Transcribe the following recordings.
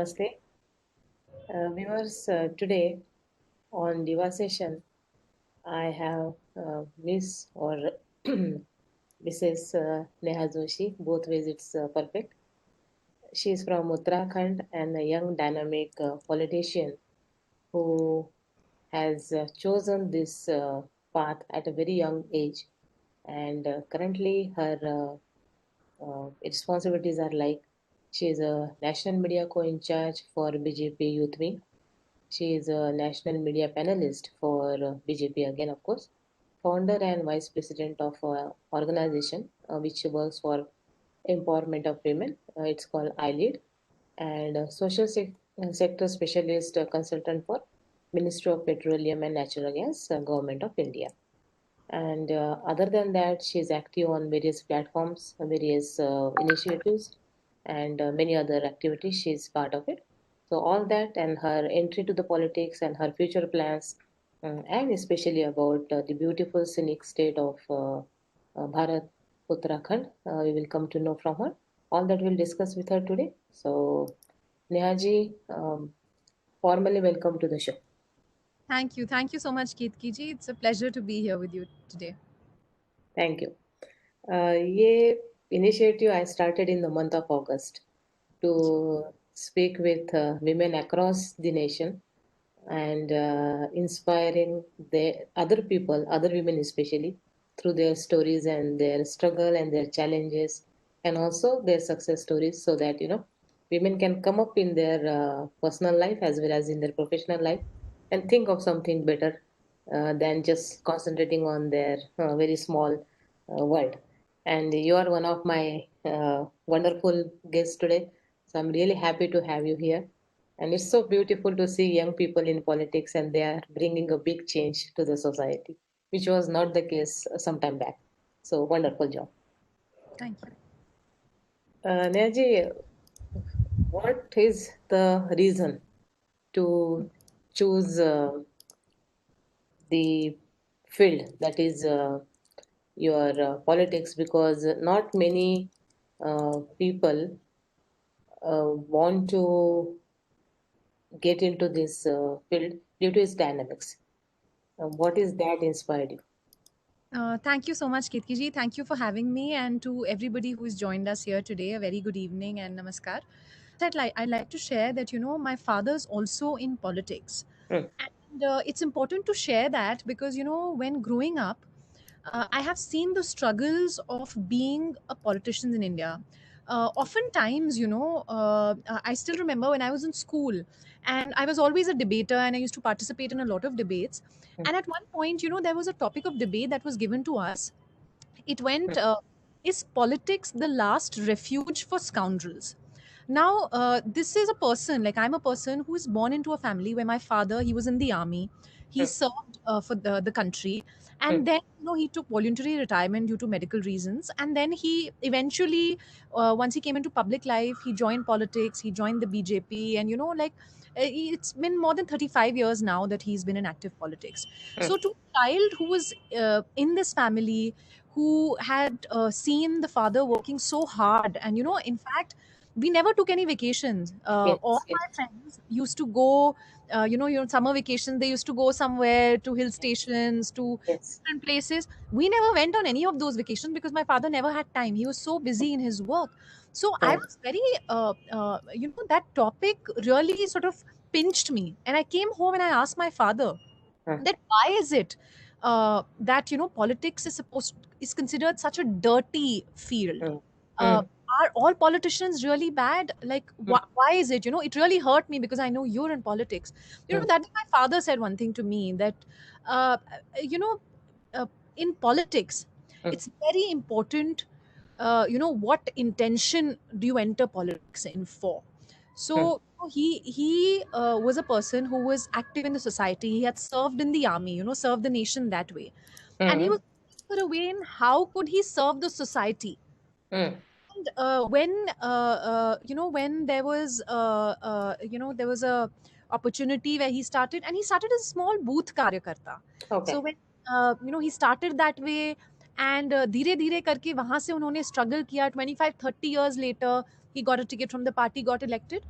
Namaste. Viewers, today on Diva session, I have Miss or Mrs. Neha Joshi. Both ways it's perfect. She is from Uttarakhand and a young dynamic politician who has chosen this path at a very young age. And currently, her responsibilities are like she is a national media co-in-charge for BJP Youth Wing. She is a national media panelist for BJP again, of course, founder and vice president of an organization which works for empowerment of women. It's called iLead, and sector specialist consultant for Ministry of Petroleum and Natural Gas, Government of India. And other than that, she is active on various platforms, various initiatives, and many other activities. She is part of it. So all that and her entry to the politics and her future plans, and especially about the beautiful scenic state of Bharat, Uttarakhand, we will come to know from her. All that we'll discuss with her today. So, Nehaji, formally welcome to the show. Thank you. Thank you so much, Keetki ji. It's a pleasure to be here with you today. Thank you. ये initiative I started in the month of August to speak with women across the nation and inspiring the other people, other women especially, through their stories and their struggle and their challenges, and also their success stories, so that women can come up in their personal life as well as in their professional life and think of something better than just concentrating on their very small world. And you are one of my wonderful guests today, so I'm really happy to have you here. And it's so beautiful to see young people in politics and they are bringing a big change to the society, which was not the case some time back. So wonderful job. Thank you. Nehaji, what is the reason to choose the field that is your politics? Because not many people want to get into this field due to its dynamics. What is that inspired you? Thank you so much, Keetki ji. Thank you for having me, and to everybody who has joined us here today. A very good evening and namaskar. I'd like to share that my father's also in politics, Hmm. and it's important to share that because when growing up, I have seen the struggles of being a politician in India. Oftentimes, I still remember when I was in school and I was always a debater and I used to participate in a lot of debates. Hmm. And at one point, there was a topic of debate that was given to us. It went, is politics the last refuge for scoundrels? Now, this is a person, like I'm a person who is born into a family where my father, he was in the army. He Hmm. served for the country. Hmm. And then, he took voluntary retirement due to medical reasons. And then he eventually, once he came into public life, he joined politics, he joined the BJP. And, it's been more than 35 years now that he's been in active politics. Hmm. So, to a child who was in this family, who had seen the father working so hard, and, in fact, we never took any vacations. All Yes, my yes, friends used to go, summer vacations. They used to go somewhere to hill stations, to yes. different places. We never went on any of those vacations because my father never had time. He was so busy in his work. So I Hmm. was very, that topic really sort of pinched me. And I came home and I asked my father Hmm. that why is it that politics is considered such a dirty field. Hmm. uh, Hmm. are all politicians really bad? Like, Hmm. why is it, it really hurt me because I know you're in politics. Hmm. That my father said one thing to me, that uh, you know uh, in politics Hmm. it's very important, what intention do you enter politics in for. Hmm. So he was a person who was active in the society. He had served in the army, served the nation that way. And he Hmm. was looking for a way in how could he serve the society. Hmm. And when there was there was a opportunity where he started as a small booth karyakarta. So Okay. when he started that way, and धीरे धीरे करके वहां से उन्होंने struggle किया. 25-30 years later he got a ticket from the party, got elected.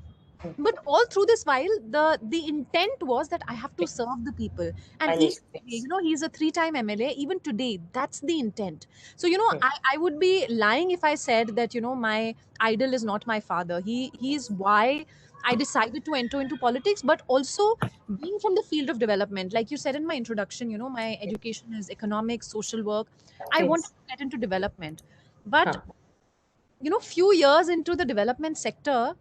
Mm. But all through this while, the intent was that I have to serve the people. And Manish, even today, please. he's a 3-time MLA. Even today, that's the intent. So Mm. I would be lying if I said that my idol is not my father. He's why I decided to enter into politics. But also, being from the field of development, like you said in my introduction, my education is economics, social work. I wanted Yes. to get into development. But Huh. few years into the development sector,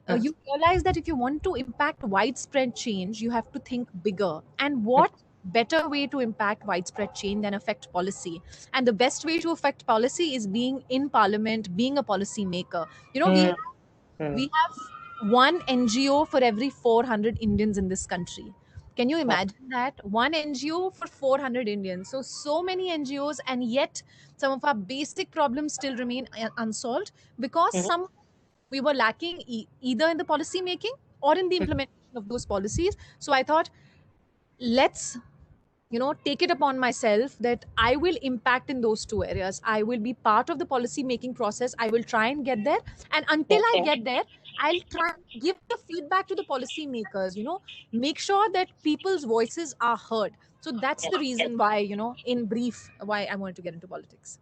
Huh. you realize that if you want to impact widespread change, you have to think bigger. And Mm. what better way to impact widespread change than affect policy? And the best way to affect policy is being in parliament, being a policy maker. Mm. Mm. We have one NGO for every 400 Indians in this country. Can you Huh. imagine that? One NGO for 400 Indians. So many NGOs, and yet some of our basic problems still remain unsolved because Mhm. we were lacking either in the policy making or in the Mm. implementation of those policies. So I thought, let's take it upon myself that I will impact in those two areas. I will be part of the policy making process. I will try and get there, and until I Okay. get there, I'll try and give the feedback to the policy makers, make sure that people's voices are heard. So that's Yes. the reason why, in brief, why I wanted to get into politics.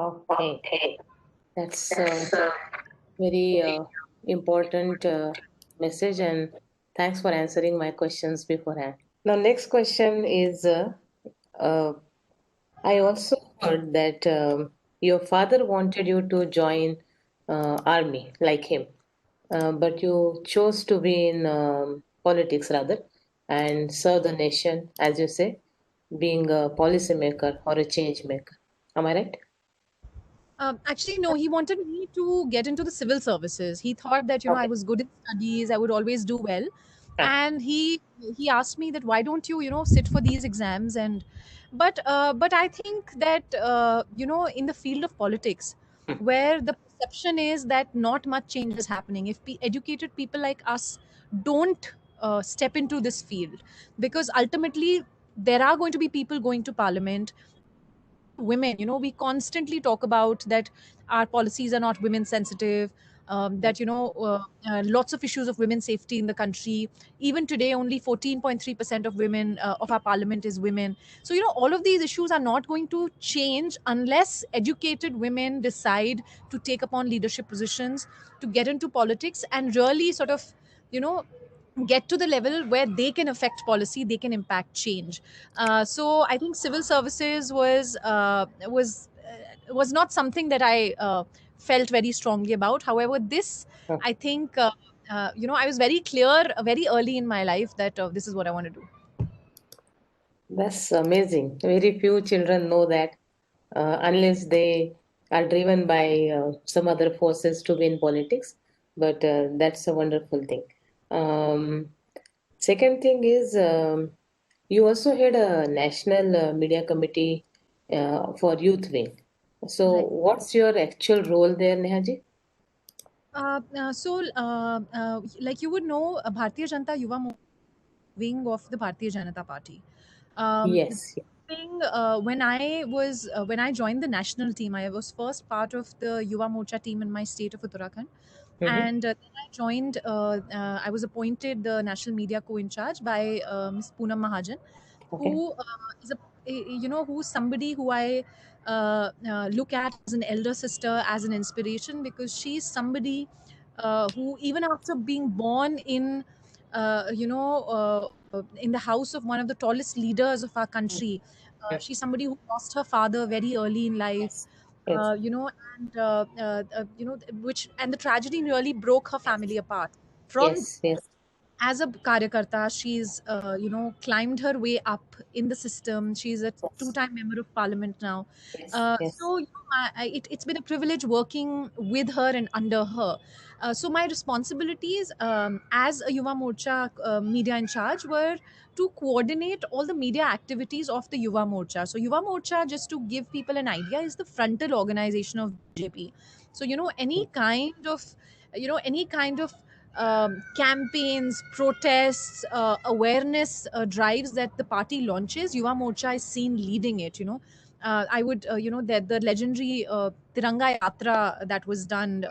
Okay. That's very important message, and thanks for answering my questions beforehand. Now, next question is uh, I also heard that your father wanted you to join army like him, but you chose to be in politics rather and serve the nation, as you say, being a policymaker or a change maker. Am I right? Actually, no, he wanted me to get into the civil services. He thought that, I Okay. was good in studies, I would always do well. Ah. And he asked me that why don't you, sit for these exams. And but I think that in the field of politics, Hmm. where the perception is that not much change is happening if educated people like us don't step into this field, because ultimately there are going to be people going to parliament, women. We constantly talk about that our policies are not women sensitive, that lots of issues of women's safety in the country. Even today, only 14.3% of women of our parliament is women. So all of these issues are not going to change unless educated women decide to take upon leadership positions, to get into politics and really sort of you know get to the level where they can affect policy, they can impact change. So I think civil services was not something that I felt very strongly about. However, this, Hmm. I think, I was very clear very early in my life that this is what I want to do. That's amazing. Very few children know that unless they are driven by some other forces to be in politics. But that's a wonderful thing. Um, Second thing is you also had a national media committee for youth wing. So Right. what's your actual role there, Nehaji? Like you would know, Bharatiya Janata Yuva wing of the Bharatiya Janata Party. The Yes. thing, when I joined the national team, I was first part of the Yuva Morcha team in my state of Uttarakhand, Mm-hmm. and then I joined. I was appointed the national media co-in-charge by Ms. Poonam Mahajan, Okay. who is who's somebody who I look at as an elder sister, as an inspiration, because she's somebody who, even after being born in the house of one of the tallest leaders of our country, Mm. she's somebody who lost her father very early in life. Yes. Yes. And which, and the tragedy really broke her family apart. From Yes. Yes. as a karyakarta, she's climbed her way up in the system. She's a Yes. two-time member of parliament now. Yes. Yes. It's been a privilege working with her and under her. So my responsibilities as a Yuva Morcha media in charge were to coordinate all the media activities of the Yuva Morcha. So Yuva Morcha, just to give people an idea, is the frontal organization of BJP. So any kind of campaigns, protests, awareness drives that the party launches, Yuva Morcha is seen leading it. I would, the legendary Tiranga Yatra that was done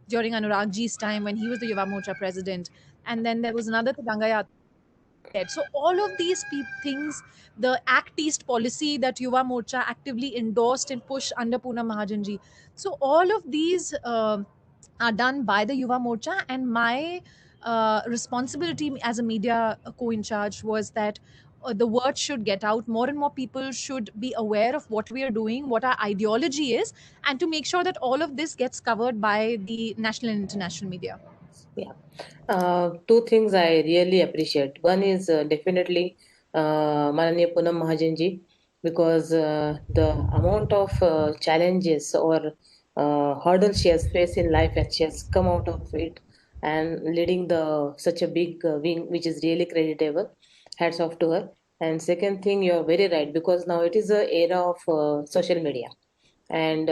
during Anurag Ji's time when he was the Yuva Morcha president. And then there was another Tiranga Yatra. So all of these things, the Act East policy that Yuva Morcha actively endorsed and pushed under Poonam Mahajanji. So all of these are done by the Yuva Morcha, and my responsibility as a media co-in-charge was that the word should get out. More and more people should be aware of what we are doing, what our ideology is, and to make sure that all of this gets covered by the national and international media. Yeah. Two things I really appreciate. One is definitely Mananiya Poonam Mahajanji, because the amount of challenges or hurdles she has faced in life, and she has come out of it and leading the such a big wing, which is really creditable. Hats off to her. And second thing, you are very right, because now it is a era of social media, and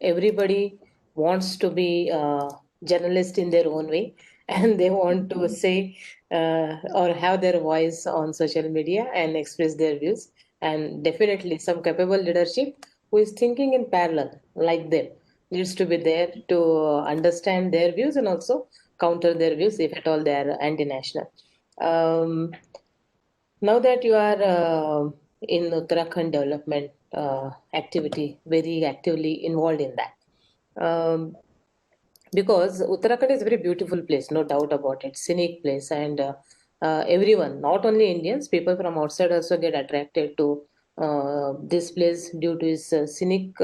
everybody wants to be journalist in their own way, and they want to say or have their voice on social media and express their views. And definitely some capable leadership who is thinking in parallel like them needs to be there to understand their views and also counter their views if at all they are anti-national. Now that you are in Uttarakhand development activity, very actively involved in that, because Uttarakhand is a very beautiful place, no doubt about it, scenic place, and everyone, not only Indians, people from outside also get attracted to this place due to its scenic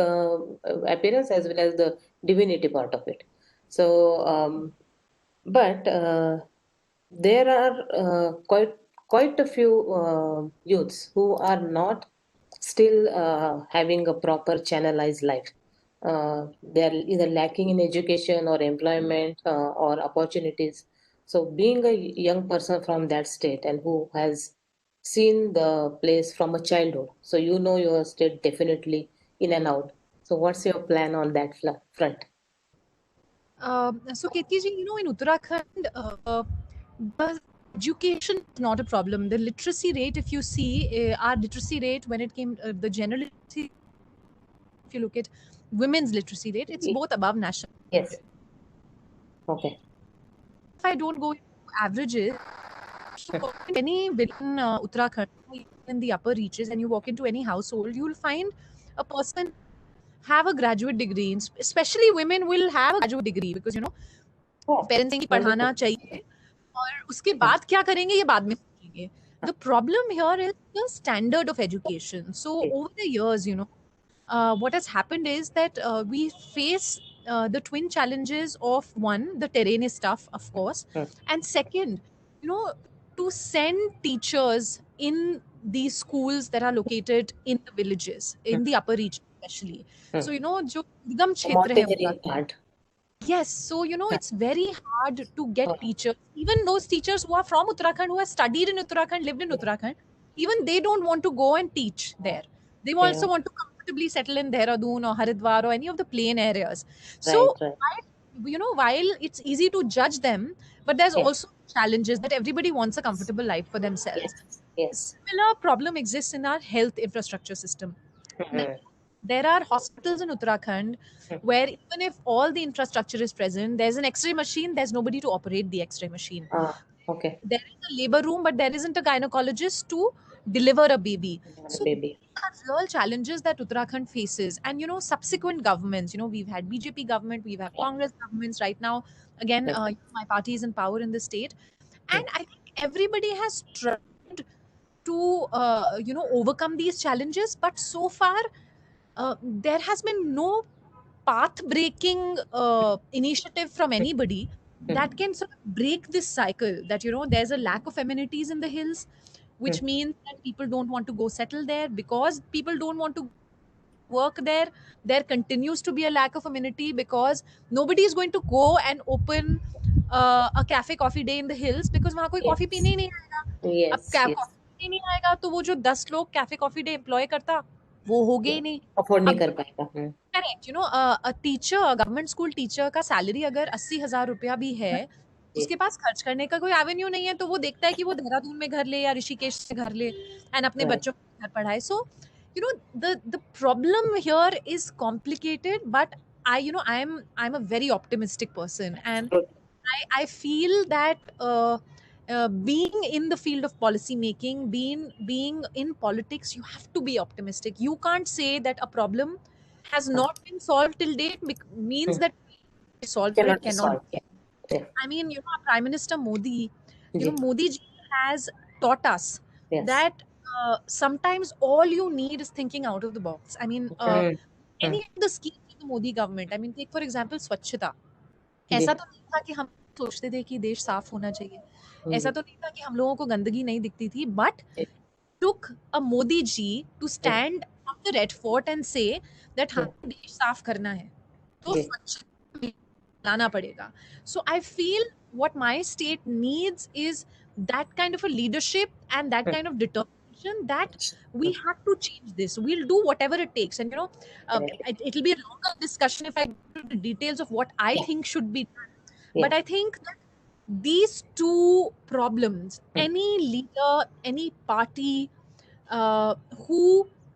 appearance as well as the divinity part of it. So, but there are quite a few youths who are not still having a proper channelized life. They are either lacking in education or employment or opportunities. So, being a young person from that state and who has seen the place from a childhood, so you know your state definitely in and out. So, what's your plan on that front? So, Ketki ji, in Uttarakhand, the education is not a problem. The literacy rate, if you see, our literacy rate when it came, the general literacy, if you look at women's literacy rate, it's both above national. Yes. Okay. If I don't go into averages, any village in Uttarakhand, in the upper reaches, and you walk into any household, you'll find a person have a graduate degree. Especially women will have a graduate degree because Oh, parents कि wonderful. पढ़ाना चाहिए और उसके बाद क्या करेंगे ये बाद में सोचेंगे. The problem here is the standard of education. So over the years, what has happened is that we face the twin challenges of one, the terrain is tough, of course, and second, to send teachers in these schools that are located in the villages, in the upper region especially. So जो दुर्गम क्षेत्र है Montessori part. Yes, so it's very hard to get teachers. Even those teachers who are from Uttarakhand, who have studied in Uttarakhand, lived in Uttarakhand, even they don't want to go and teach there. They also Yeah. want to comfortably settle in Dehradun or Haridwar or any of the plain areas. Right, So, right. while it's easy to judge them, but there's Yes. also challenges that everybody wants a comfortable life for themselves. Yes. Yes. Similar problem exists in our health infrastructure system. There are hospitals in Uttarakhand where even if all the infrastructure is present, there's an X-ray machine, there's nobody to operate the X-ray machine. Okay. There is a labor room, but there isn't a gynecologist to deliver a baby. So Baby. these are real challenges that Uttarakhand faces. And subsequent governments, we've had BJP government, we've had Congress governments right now. Again, my party is in power in the state. And I think everybody has tried to overcome these challenges, but so far there has been no path breaking initiative from anybody that can sort of break this cycle that there's a lack of amenities in the hills, which means that people don't want to go settle there. Because people don't want to work there continues to be a lack of amenity because nobody is going to go and open a cafe coffee day in the hills because वहाँ कोई coffee पीने ही नहीं आएगा. अब Yes. Coffee Yes. पीने नहीं आएगा तो वो जो 10 लोग कैफे कॉफी डे एम्प्लॉय करता वो हो गए ही नहीं. Afford नहीं अब कर पाएगा. Correct, a teacher, government school teacher का सैलरी अगर 80,000 रुपया भी है, उसके पास खर्च करने का कोई एवेन्यू नहीं है, तो वो देखता है कि वो देहरादून में घर ले या ऋषिकेश में घर ले एंड अपने Right. बच्चों को घर पढ़ाए. सो you know, the problem here is complicated, but I'm a very optimistic person, and I feel that being in the field of policy making, being in politics, you have to be optimistic. You can't say that a problem has not been solved till date means Hmm. that solve it Cannot be cannot. solved. Yeah. Yeah. I mean, our Prime Minister Modi, Ji. Modi ji has taught us Yes. that sometimes all you need is thinking out of the box. I mean, Hmm. Hmm. any of the schemes of the Modi government, I mean, take for example Swachhata. जी. ऐसा तो नहीं था कि हम सोचते थे कि देश साफ होना चाहिए। ऐसा जी. तो नहीं था कि हम लोगों को गंदगी नहीं दिखती थी, but took a Modi ji to जी. stand on the Red Fort and say that जी. हमें देश साफ करना है, तो जी. स्वच्छ लाना पड़ेगा. So I feel what my state needs is that kind of a leadership and that Hmm. kind of determination that we have to change this. We'll do whatever it takes, and Correctly. it'll be a longer discussion if I go into the details of what I Yeah. think should be done. Yeah. But I think that these two problems, Hmm. any leader, any party who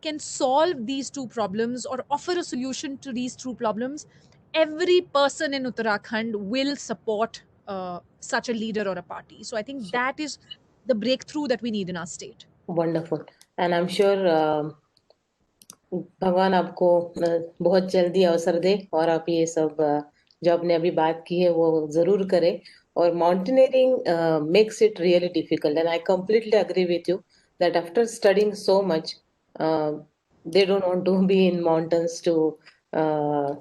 can solve these two problems or offer a solution to these two problems, every person in Uttarakhand will support such a leader or a party. So I think that is the breakthrough that we need in our state. Wonderful. And I'm sure भगवान आपको बहुत जल्दी अवसर दे और आप ये सब जो आपने अभी बात की है वो जरूर करें और mountaineering makes it really difficult and I completely agree with you that after studying so much they don't want to be in mountains to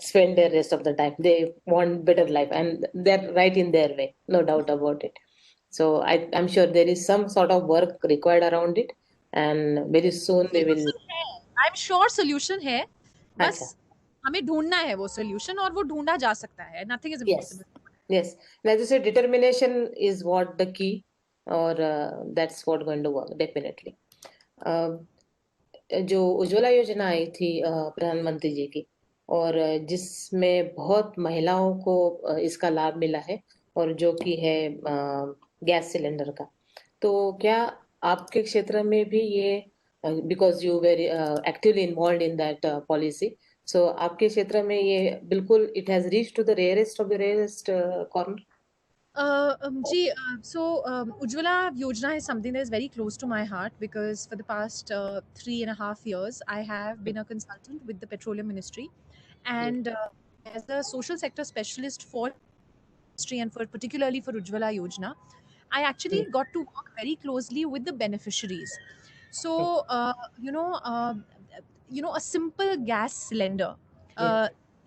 spend their rest of the time. They want better life and they're right in their way, no doubt about it. So I'm sure there is some sort of work required around it and very soon we will. Solution है, I am sure solution है, बस अच्छा. हमें ढूंढना है वो solution, और वो ढूंढा जा सकता है. Nothing is Yes, impossible. yes. And as you said, determination is what the key, or that's what going to work definitely. Uh, जो उज्ज्वला योजना आई थी प्रधानमंत्री जी की और जिसमें बहुत महिलाओं को इसका लाभ मिला है और जो कि है गैस सिलेंडर का तो क्या आपके क्षेत्र में भी ये because you very actively involve in that policy so आपके क्षेत्र में ये बिल्कुल it has reach to the rarest of the rarest corner. Ujjwala Yojana is something that is very close to my heart because for the past 3.5 years, I have been a consultant with the Petroleum Ministry, जी. and as a social sector specialist for industry and for particularly for Ujjwala Yojana, I actually जी. got to work very closely with the beneficiaries. So, a simple gas cylinder, जी.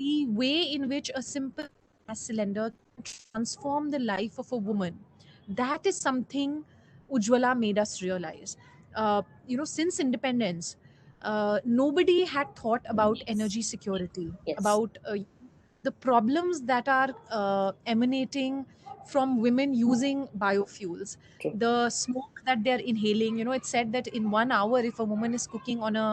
the way in which a simple gas cylinder can transform the life of a woman, that is something Ujjwala made us realize. Since independence, nobody had thought about Yes. energy security, Yes. about the problems that are emanating from women using biofuels, True. the smoke that they're inhaling. It's said that in 1 hour, if a woman is cooking on a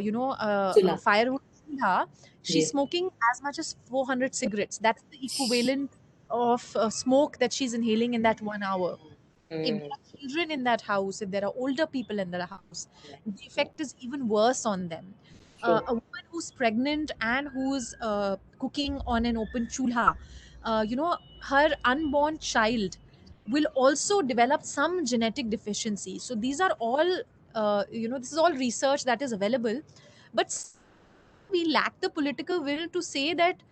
Chula. firewood chulha, she's जी. smoking as much as 400 cigarettes. That's the equivalent of smoke that she's inhaling in that 1 hour. If there Mm. are children in that house, if there are older people in the house, the effect is even worse on them. True. A woman who's pregnant and who's cooking on an open chulha, her unborn child will also develop some genetic deficiency. So these are all, this is all research that is available, but we lack the political will to say that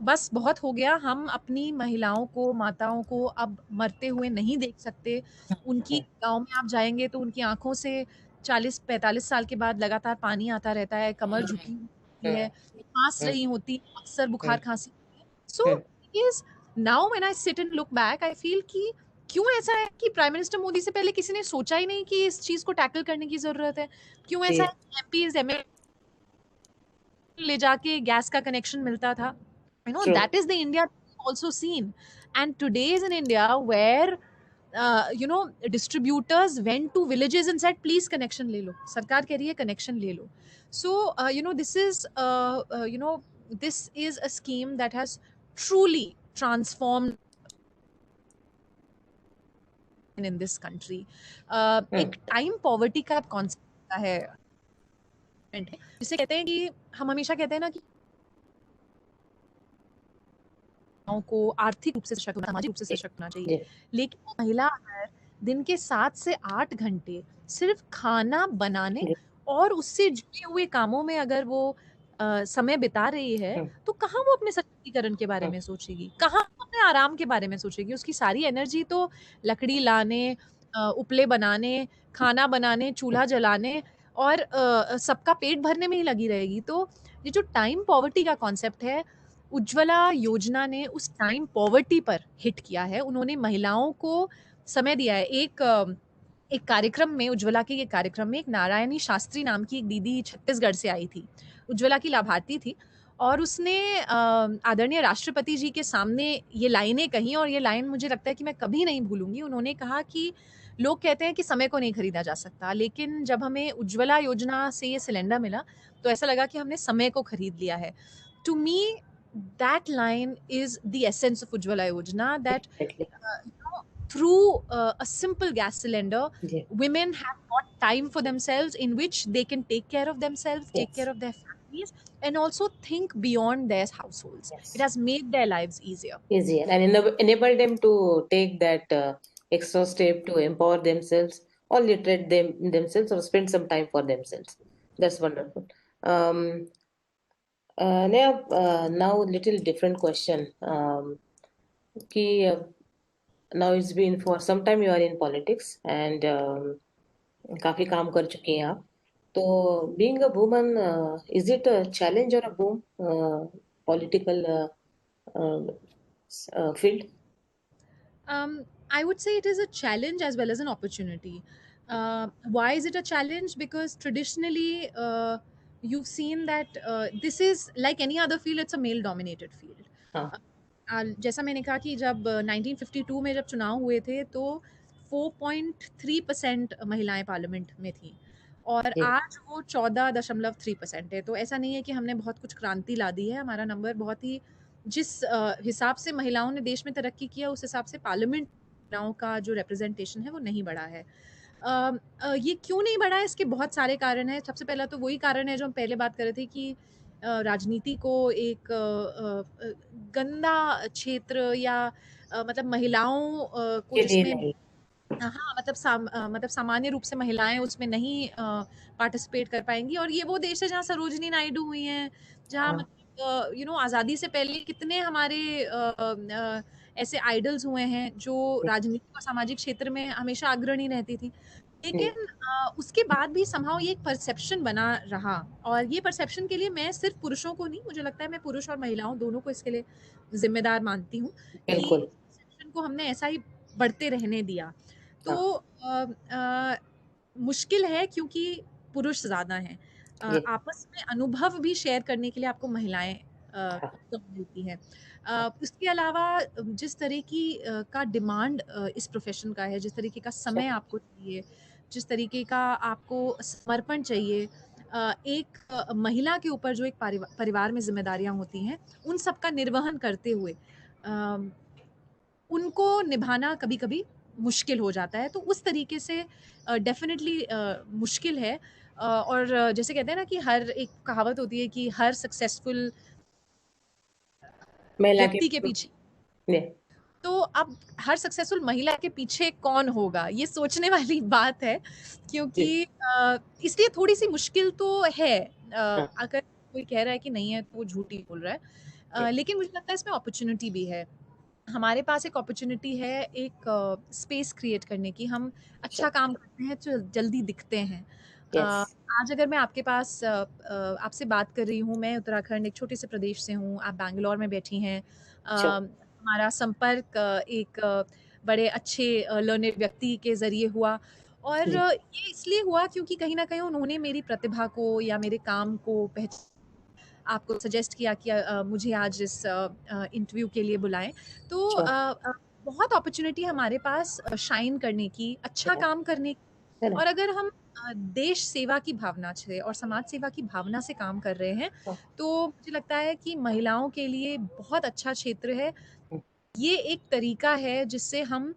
बस बहुत हो गया, हम अपनी महिलाओं को, माताओं को अब मरते हुए नहीं देख सकते। उनकी गाँव में आप जाएँगे तो उनकी आँखों से 40-45 साल के बाद लगातार पानी आता रहता है, कमर झुकी होती है, Mm. खाँस Mm. रही होती, अक्सर Mm. बुखार-खाँसी होती है। सो Mm. Is now when I sit and look back, I feel कि क्यों ऐसा है कि प्राइम मिनिस्टर मोदी से पहले किसी ने सोचा ही नहीं कि इस चीज़ को टैकल करने की ज़रूरत है? क्यों ऐसा जी. है कि एमपीज़, एमएल ले जाके गैस का कनेक्शन मिलता था? True. That is the India we've also seen, and today is an India where distributors went to villages and said please connection ले लो, सरकार कह रही है connection ले लो. So this is a scheme that has truly transformed in this country. Mm. एक time poverty का concept है है, जिसे कहते हैं कि हम हमेशा कहते हैं ना कि महिलाओं को आर्थिक रूप से सशक्त होना, सामाजिक रूप से जी सशक्त होना चाहिए। जी लेकिन वो महिला अगर दिन के 7 से 8 घंटे सिर्फ खाना बनाने जी और उससे जुड़े हुए कामों में अगर वो समय बिता रही है, हम्म, तो कहाँ वो अपने सशक्तिकरण के बारे हम्म, में सोचेगी? कहाँ वो अपने आराम के बारे में सोचेगी? उसकी सारी एनर्जी तो लकड़ी लाने, उपले बनाने, खाना बनाने, हम्म, चूल्हा जलाने और सबका पेट भरने में ही लगी रहेगी। तो ये जो टाइम पॉवर्टी का कॉन्सेप्ट है, उज्ज्वला योजना ने उस टाइम पॉवर्टी पर हिट किया है। उन्होंने महिलाओं को समय दिया है। एक कार्यक्रम में, उज्ज्वला के एक कार्यक्रम में, एक नारायणी शास्त्री नाम की एक दीदी छत्तीसगढ़ से आई थी। उज्ज्वला की लाभार्थी थी और उसने आदरणीय राष्ट्रपति जी के सामने ये लाइनें कहीं और ये लाइन मुझे लगता है कि मैं कभी नहीं भूलूँगी। उन्होंने कहा कि लोग कहते हैं कि समय को नहीं खरीदा जा सकता, लेकिन जब हमें उज्ज्वला योजना से ये सिलेंडर मिला, तो ऐसा लगा कि हमने समय को खरीद लिया है। To me that line is the essence of Ujjwala Yojana, that definitely. through a simple gas cylinder, जी women have got time for themselves in which they can take care of themselves, take yes care of their families, and also think beyond their households. It yes has made their lives easier. easier and enable them to take that extra step to empower themselves or literate themselves or spend some time for themselves. That's wonderful. um now little different question. Ki, now it's been for some time you are in politics and काफी काम कर चुकी हैं आप, तो being a woman is it a challenge और a boom political field? I would say it is a challenge as well as an opportunity. Why is it a challenge? Because traditionally, you've seen that this is like any other field, it's a male dominated field. हाँ जैसा मैंने कहा कि जब 1952 में जब चुनाव हुए थे तो 4.3% महिलाएं पार्लियामेंट में थीं और जी आज वो 14.3% है। तो ऐसा नहीं है कि हमने बहुत कुछ क्रांति ला दी है। हमारा नंबर बहुत ही जिस हिसाब से महिलाओं ने देश में तरक्की किया उस हिसाब से पार्लियामेंट महिलाओं का जो रिप्रेजेंटेशन है वो नहीं बढ़ा है। ये क्यों नहीं बढ़ा है, इसके बहुत सारे कारण हैं। सबसे पहला तो वही कारण है जो हम पहले बात कर रहे थे कि राजनीति को एक गंदा क्षेत्र या मतलब महिलाओं को के लिए जिसमें नहीं। हाँ, मतलब सामान्य रूप से महिलाएँ उसमें नहीं पार्टिसिपेट कर पाएँगी और ये वो देश है जहाँ सरोजिनी नायडू हुई हैं, जहाँ हाँ मतलब आज़ादी से पहले कितने हमारे ऐसे आइडल्स हुए हैं, जो जी राजनीतिक और सामाजिक क्षेत्र में हमेशा अग्रणी रहती थी। जी लेकिन उसके बाद भी समहाउ ये एक परसेप्शन बना रहा और ये परसेप्शन के लिए मैं सिर्फ़ पुरुषों को नहीं, मुझे लगता है मैं पुरुष और महिलाओं दोनों को इसके लिए ज़िम्मेदार मानती हूँ कि बिल्कुल। परसेप्शन को हमने ऐसा ही बढ़ते रहने दिया। तो हाँ मुश्किल है क्योंकि पुरुष ज़्यादा हैं। जी आपस में अनुभव भी शेयर करने के लिए आपको महिलाएँ हाँ कम मिलती हैं। हाँ इसके अलावा जिस तरह की का डिमांड इस प्रोफ़ेशन का है, जिस तरीके का अच्छा, समय आपको चाहिए, जिस तरीके का आपको समर्पण चाहिए, एक महिला के ऊपर जो एक परिवार में ज़िम्मेदारियाँ होती हैं, उन सब का निर्वहन करते हुए अ, उनको निभाना कभी-कभी मुश्किल हो जाता है। तो उस तरीके से डेफ़िनिटली मुश्किल है और जैसे कहते हैं ना कि हर एक कहावत होती है कि हर सक्सेसफुल महिला के व्यक्ति के पीछे ने तो अब हर सक्सेसफुल महिला के पीछे कौन होगा? ये सोचने वाली बात है जी क्योंकि इसलिए थोड़ी-सी मुश्किल तो है। हाँ अगर कोई कह रहा है कि नहीं है तो वो झूठ ही बोल रहा है। जी लेकिन मुझे लगता है इसमें अपॉर्च्युनिटी भी है। हमारे पास एक अपॉर्च्युनिटी है एक स्पेस क्रिएट करने की। हम अच्छा अच्छा काम करते हैं तो जल्दी दिखते हैं। यस आज अगर मैं आपके पास आपसे बात कर रही हूँ, मैं उत्तराखंड एक छोटे से प्रदेश से हूँ, आप बैंगलोर में बैठी हैं। अच्छा हमारा संपर्क एक बड़े अच्छे लर्नेड व्यक्ति के ज़रिए हुआ और जी ये इसलिए हुआ क्योंकि कहीं न कहीं उन्होंने मेरी प्रतिभा को या मेरे काम को आपको सजेस्ट किया कि मुझे आज इस इंटरव्यू के लिए बुलाएँ। तो अच्छा बहुत अपॉर्च्युनिटी है हमारे पास शाइन करने की, अच्छा है काम करने की है ना? और अगर हम देश सेवा की भावना से और समाज सेवा की भावना से काम कर रहे हैं, हाँ, तो मुझे लगता है कि महिलाओं के लिए बहुत अच्छा क्षेत्र है। हम्म, ये एक तरीका है जिससे हम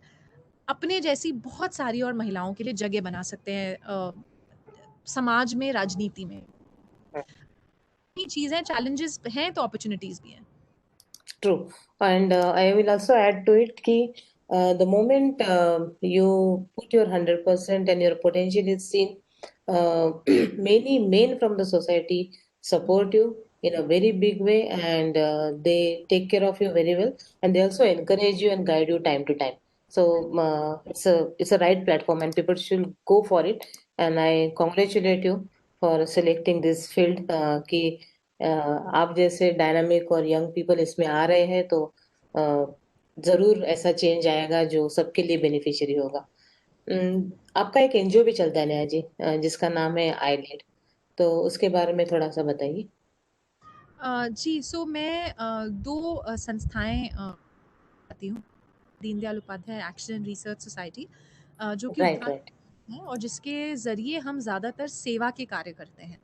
अपने जैसी बहुत सारी और महिलाओं के लिए जगह बना सकते हैं समाज में, राजनीति में। ये चीज़ें चैलेंजेस हैं तो अपॉर्चुनिटीज भी हैं। True. And I will also add to it कि the moment you put your 100% and your potential is seen, many men from the society support you in a very big way, and they take care of you very well, and they also encourage you and guide you time to time. So it's a right platform, and people should go for it. And I congratulate you for selecting this field. कि आप जैसे dynamic और young people इसमें आ रहे हैं तो अ, जरूर ऐसा चेंज आएगा जो सबके लिए बेनिफिशियरी होगा। आपका एक एनजीओ भी चलता है नेहा जी, जिसका नाम है आई लीड, तो उसके बारे में थोड़ा सा बताइए। जी, सो मैं दो संस्थाएं आती हूँ। Deendayal Upadhyay action and research society, जो कि राइट, उत्तराखंड राइट। में है और जिसके ज़रिए हम ज़्यादातर सेवा के कार्य करते हैं।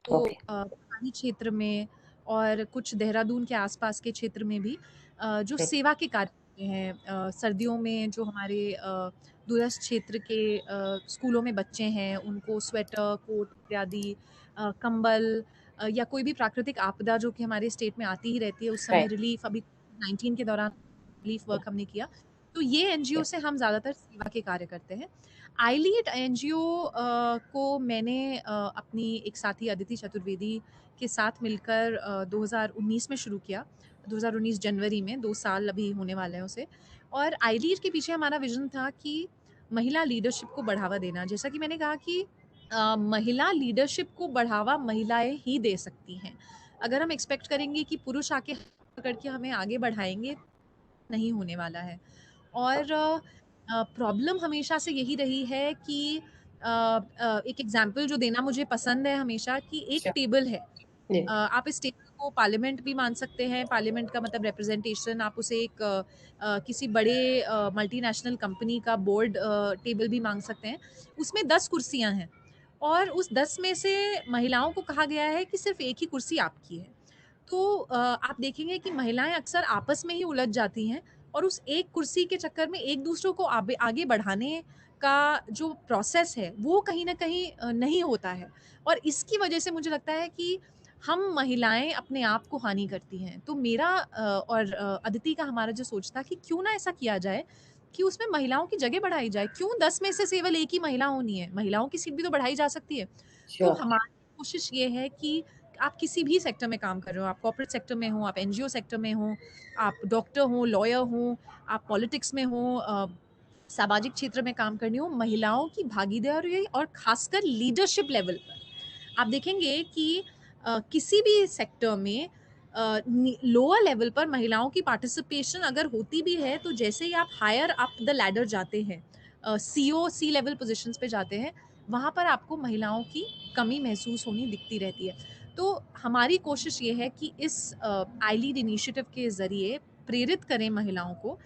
तो ओके। पहाड़ी क्षेत्र में और कुछ देहरादून के आसपास के क्षेत्र में भी जो सेवा के कार्य होते हैं, सर्दियों में जो हमारे दूरस्थ क्षेत्र के स्कूलों में बच्चे हैं उनको स्वेटर, कोट इत्यादि, कंबल, या कोई भी प्राकृतिक आपदा जो कि हमारे स्टेट में आती ही रहती है, उस समय राइट। रिलीफ, अभी 19 के दौरान रिलीफ वर्क हमने किया। तो ये एनजीओ से हम ज़्यादातर सेवा के कार्य करते हैं। आई लीड एनजीओ को मैंने अपनी एक साथी अदिति चतुर्वेदी के साथ मिलकर 2019 में शुरू किया। 2019 जनवरी में 2 साल अभी होने वाले हैं उसे। और आई लीड के पीछे हमारा विज़न था कि महिला लीडरशिप को बढ़ावा देना। जैसा कि मैंने कहा कि महिला लीडरशिप को बढ़ावा महिलाएँ ही दे सकती हैं। अगर हम एक्सपेक्ट करेंगे कि पुरुष आके पकड़ के हमें आगे बढ़ाएँगे, नहीं होने वाला है। और प्रॉब्लम हमेशा से यही रही है कि एक एग्जांपल जो देना मुझे पसंद है हमेशा, कि एक श्योर। टेबल है। जी। आप इस टेबल को पार्लियामेंट भी मान सकते हैं। पार्लियामेंट का मतलब रिप्रेजेंटेशन, आप उसे एक किसी बड़े मल्टीनेशनल कंपनी का बोर्ड टेबल भी मांग सकते हैं। उसमें 10 कुर्सियाँ हैं और उस 10 में से महिलाओं को कहा गया है कि सिर्फ़ एक ही कुर्सी आपकी है। तो आप देखेंगे कि महिलाएँ अक्सर आपस में ही उलझ जाती हैं और उस एक कुर्सी के चक्कर में एक दूसरों को आबे आगे बढ़ाने का जो प्रोसेस है, वो कहीं न कहीं नहीं होता है। और इसकी वजह से मुझे लगता है कि हम महिलाएँ अपने आप को हानि करती हैं। तो मेरा और अदिति का हमारा जो सोच था कि क्यों ना ऐसा किया जाए कि उसमें महिलाओं की जगह बढ़ाई जाए। क्यों 10 में से केवल 1 ही महिला होनी है? महिलाओं की सीट भी तो बढ़ाई जा सकती है। तो श्योर। हमारी कोशिश ये है कि आप किसी भी सेक्टर में काम कर रहे हो, आप कॉर्पोरेट सेक्टर में हो, आप एनजीओ सेक्टर में हो, आप डॉक्टर हो, लॉयर हो, आप पॉलिटिक्स में हो, सामाजिक क्षेत्र में काम करनी हो, महिलाओं की भागीदारी और खासकर लीडरशिप लेवल पर आप देखेंगे कि किसी भी सेक्टर में लोअर लेवल पर महिलाओं की पार्टिसिपेशन अगर होती भी है, तो जैसे ही आप हायर अप द लैडर जाते हैं, सीओ सी लेवल पोजीशंस पे जाते हैं, वहाँ पर आपको महिलाओं की कमी महसूस होनी दिखती रहती है। तो हमारी कोशिश ये है कि इस आई लीड इनिशिएटिव के ज़रिए प्रेरित करें महिलाओं को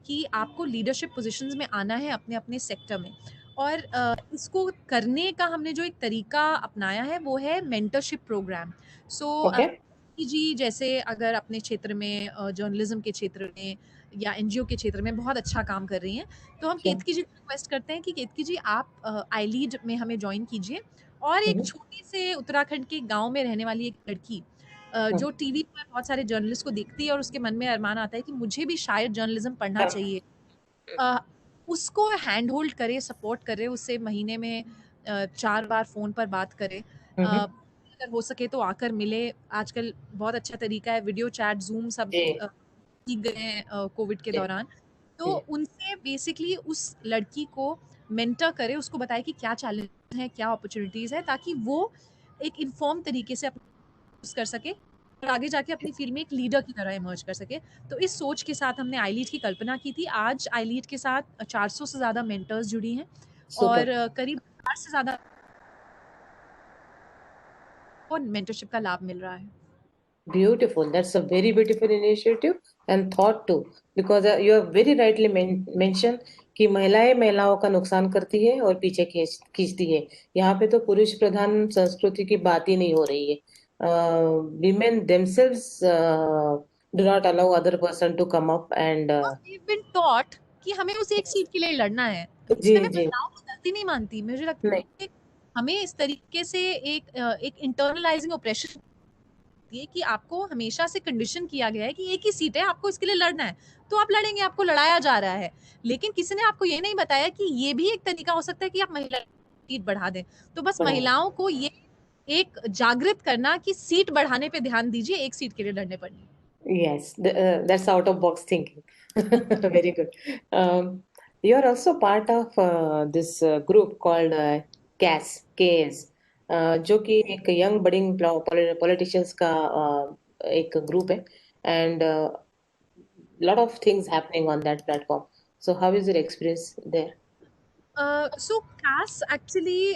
कि आपको लीडरशिप पोजीशंस में आना है अपने अपने सेक्टर में। और इसको करने का हमने जो एक तरीका अपनाया है वो है मेंटरशिप प्रोग्राम। So okay. जी, जैसे अगर अपने क्षेत्र में जर्नलिज्म के क्षेत्र में या एनजीओ के क्षेत्र में बहुत अच्छा काम कर रही हैं, तो हम श्योर। केतकी जी को रिक्वेस्ट करते हैं कि केतकी जी आप आई लीड में हमें ज्वाइन कीजिए। और एक छोटे से उत्तराखंड के गाँव में रहने वाली एक लड़की जो टीवी पर बहुत सारे जर्नलिस्ट को देखती है और उसके मन में अरमान आता है कि मुझे भी शायद जर्नलिज्म पढ़ना चाहिए। अ, उसको हैंड होल्ड करे, सपोर्ट करे, उससे महीने में 4 बार फ़ोन पर बात करे। अगर हो सके तो आकर मिले। आजकल बहुत अच्छा तरीका है, वीडियो चैट, ज़ूम सब जी। सीख गए हैं कोविड के जी। दौरान। तो जी। उनसे बेसिकली उस लड़की को मेंटर करे, उसको बताए कि क्या चैलेंज हैं, क्या अपॉर्च्युनिटीज़ हैं, ताकि वो एक इन्फॉर्म तरीके से यूज़ कर सके और आगे जाके अपनी फ़ील्ड में एक लीडर की तरह इमर्ज कर सके। तो इस सोच के साथ हमने आई लीड की कल्पना की थी। आज आई लीड के साथ 400 से ज़्यादा मेंटर्स जुड़ी हैं सुपर। और करीब 1000 से ज़्यादा को मेंटरशिप का लाभ मिल रहा है। Beautiful. That's a very beautiful initiative and thought too. Because you have very rightly mentioned कि महिलाएं महिलाओं का नुकसान करती है और पीछे खींचती है। यहाँ पे तो पुरुष प्रधान संस्कृति की बात ही नहीं हो रही है। Women themselves do not allow other person to come up and because we have been taught कि हमें उस एक सीट के लिए लड़ना है। जी, इसमें मैं जी। महिलाओं की गलती नहीं मानती। मुझे लगता नहीं। है हमें इस तरीके से एक इंटरनलाइजिंग ऑपरेशन है कि आपको हमेशा से कंडीशन किया गया है कि एक ही सीट है, आपको इसके लिए लड़ना है, तो आप लड़ेंगे, आपको लड़ाया जा रहा है। लेकिन किसी ने आपको ये नहीं बताया कि ये भी एक तरीका हो सकता है कि आप महिला सीट बढ़ा दें। तो बस बढ़ाए। महिलाओं को ये एक जागृत करना कि सीट बढ़ाने पे ध्यान दीजिए, एक सीट के लिए लड़ने पर नहीं। Yes, that's out of box thinking. Very good. You are also part of this group called CAS, KS, जो कि एक यंग बडिंग पॉलिटिशियंस का एक ग्रुप है, and lot of things happening on that platform. So how is your experience there? So cause actually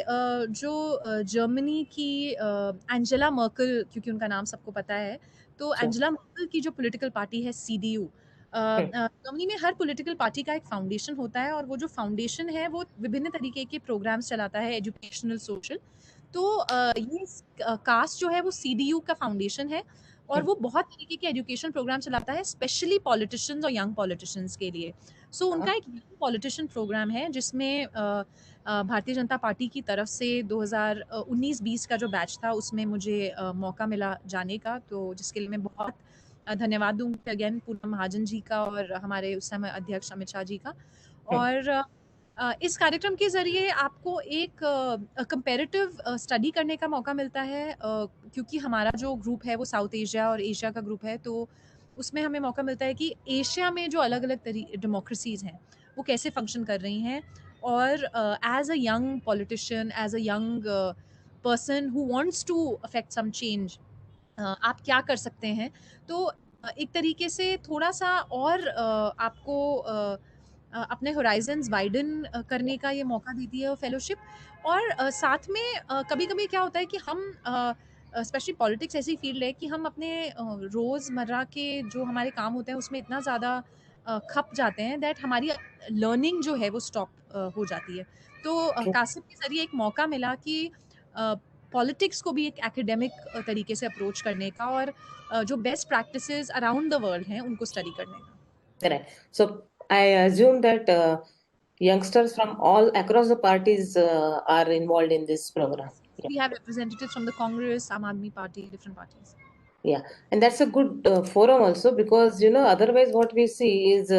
जो Germany की Angela Merkel, क्योंकि उनका नाम सबको पता है, तो Sure. एंजेला मर्कल की जो पॉलिटिकल पार्टी है सीडीयू, Hmm. जर्मनी में हर पॉलिटिकल पार्टी का एक फाउंडेशन होता है, और वो जो फाउंडेशन है वो विभिन्न तरीके के प्रोग्राम्स चलाता है, एजुकेशनल, सोशल। तो ये कास्ट जो है वो सीडीयू का फाउंडेशन है, और Hmm. वो बहुत तरीके के एजुकेशन प्रोग्राम चलाता है, स्पेशली पॉलिटिशियंस और यंग पॉलिटिशियंस के लिए। सो Uh-huh. उनका एक यंग पॉलिटिशियन प्रोग्राम है जिसमें भारतीय जनता पार्टी की तरफ से 2019-20 का जो बैच था उसमें मुझे मौका मिला जाने का, तो जिसके लिए मैं बहुत धन्यवाद दूंगी अगेन पूनम महाजन जी का और हमारे उस समय अध्यक्ष अमित शाह जी का। Hmm. और इस कार्यक्रम के ज़रिए आपको एक कंपैरेटिव स्टडी करने का मौका मिलता है, क्योंकि हमारा जो ग्रुप है वो साउथ एशिया और एशिया का ग्रुप है, तो उसमें हमें मौका मिलता है कि एशिया में जो अलग-अलग डेमोक्रेसीज़ हैं, वो कैसे फंक्शन कर रही हैं, और as a young politician, as a young person who wants to affect some change, आप क्या कर सकते हैं। तो एक तरीके से थोड़ा-सा और आपको अपने होराइज़न्स वाइडन करने का ये मौका देती है वो फेलोशिप। और साथ में कभी-कभी क्या होता है कि हम स्पेशली पॉलिटिक्स ऐसी फील्ड है कि हम अपने रोज़मर्रा के जो हमारे काम होते हैं उसमें इतना ज़्यादा खप जाते हैं दैट हमारी लर्निंग जो है वो स्टॉप हो जाती है। तो True. कासिम के ज़रिए एक मौका मिला कि अ, पॉलिटिक्स को भी एक एकेडमिक तरीके से अप्रोच करने का, और जो best practices around the world हैं उनको स्टडी करने का। Right. So I assume that youngsters from all across the parties are involved in this program. Yeah, We have representatives from the Congress, Aam Aadmi Party, different parties. yeah, and that's a good forum also, because otherwise what we see is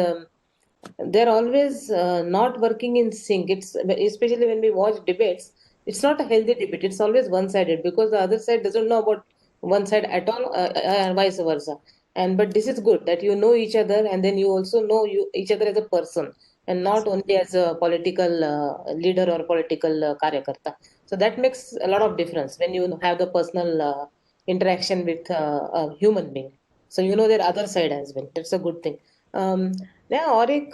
they're always not working in sync. It's especially when we watch debates, it's not a healthy debate. It's always one-sided because the other side doesn't know about one side at all, and vice versa. And but this is good that you know each other, and then you also know each other as a person, and not only as a political leader or political karyakarta. So that makes a lot of difference when you have the personal interaction with a human being. So you know their other side as well. That's a good thing. Um, मैं और एक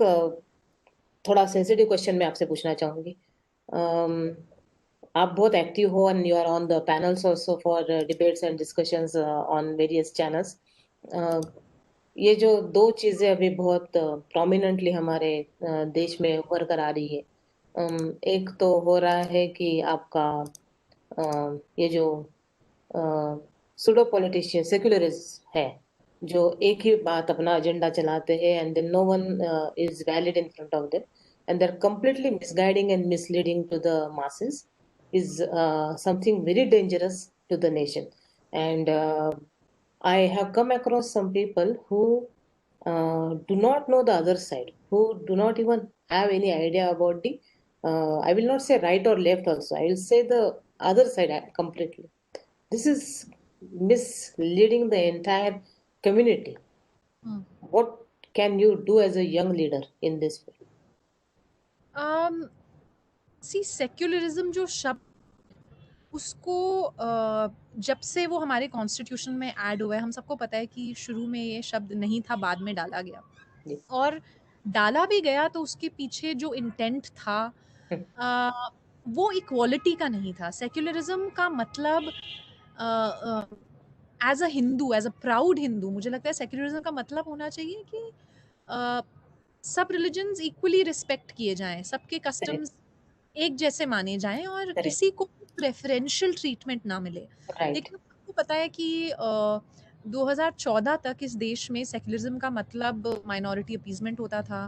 थोड़ा sensitive question मैं आपसे पूछना चाहूंगी। अम, आप बहुत एक्टिव हो and you are on the panels also for debates and discussions on various channels. ये जो दो चीजें अभी बहुत प्रोमिनेंटली हमारे देश में उभर कर आ रही है। एक तो हो रहा है कि आपका ये जो सुडो पॉलिटिशियन सेक्युलरिस्ट है, जो एक ही बात अपना एजेंडा चलाते हैं, and then no one is valid in front of them, and they are completely misguiding and misleading to the masses, is something very dangerous to the nation. And I have come across some people who do not know the other side, who do not even have any idea about the I will not say right or left also, I will say the other side completely. This is misleading the entire community. Hmm. What can you do as a young leader in this field? um, see secularism जो शब्द, उसको जब से वो हमारे constitution में add हुआ है, हम सबको पता है कि शुरू में ये शब्द नहीं था, बाद में डाला गया। Yes. और डाला भी गया तो उसके पीछे जो इंटेंट था अ, वो इक्वालिटी का नहीं था। सेक्युलरिज्म का मतलब as a Hindu, as a proud Hindu, मुझे लगता है सेक्युलरिज्म का मतलब होना चाहिए कि अ, सब रिलीजन्स इक्वली रिस्पेक्ट किए जाएं, सबके Correct. कस्टम्स एक जैसे माने जाएं, और Correct. किसी को प्रेफरेंशियल ट्रीटमेंट ना मिले। Right. लेकिन आपको पता है कि 2014 तक इस देश में सेक्युलरिज्म का मतलब माइनॉरिटी अपीजमेंट होता था,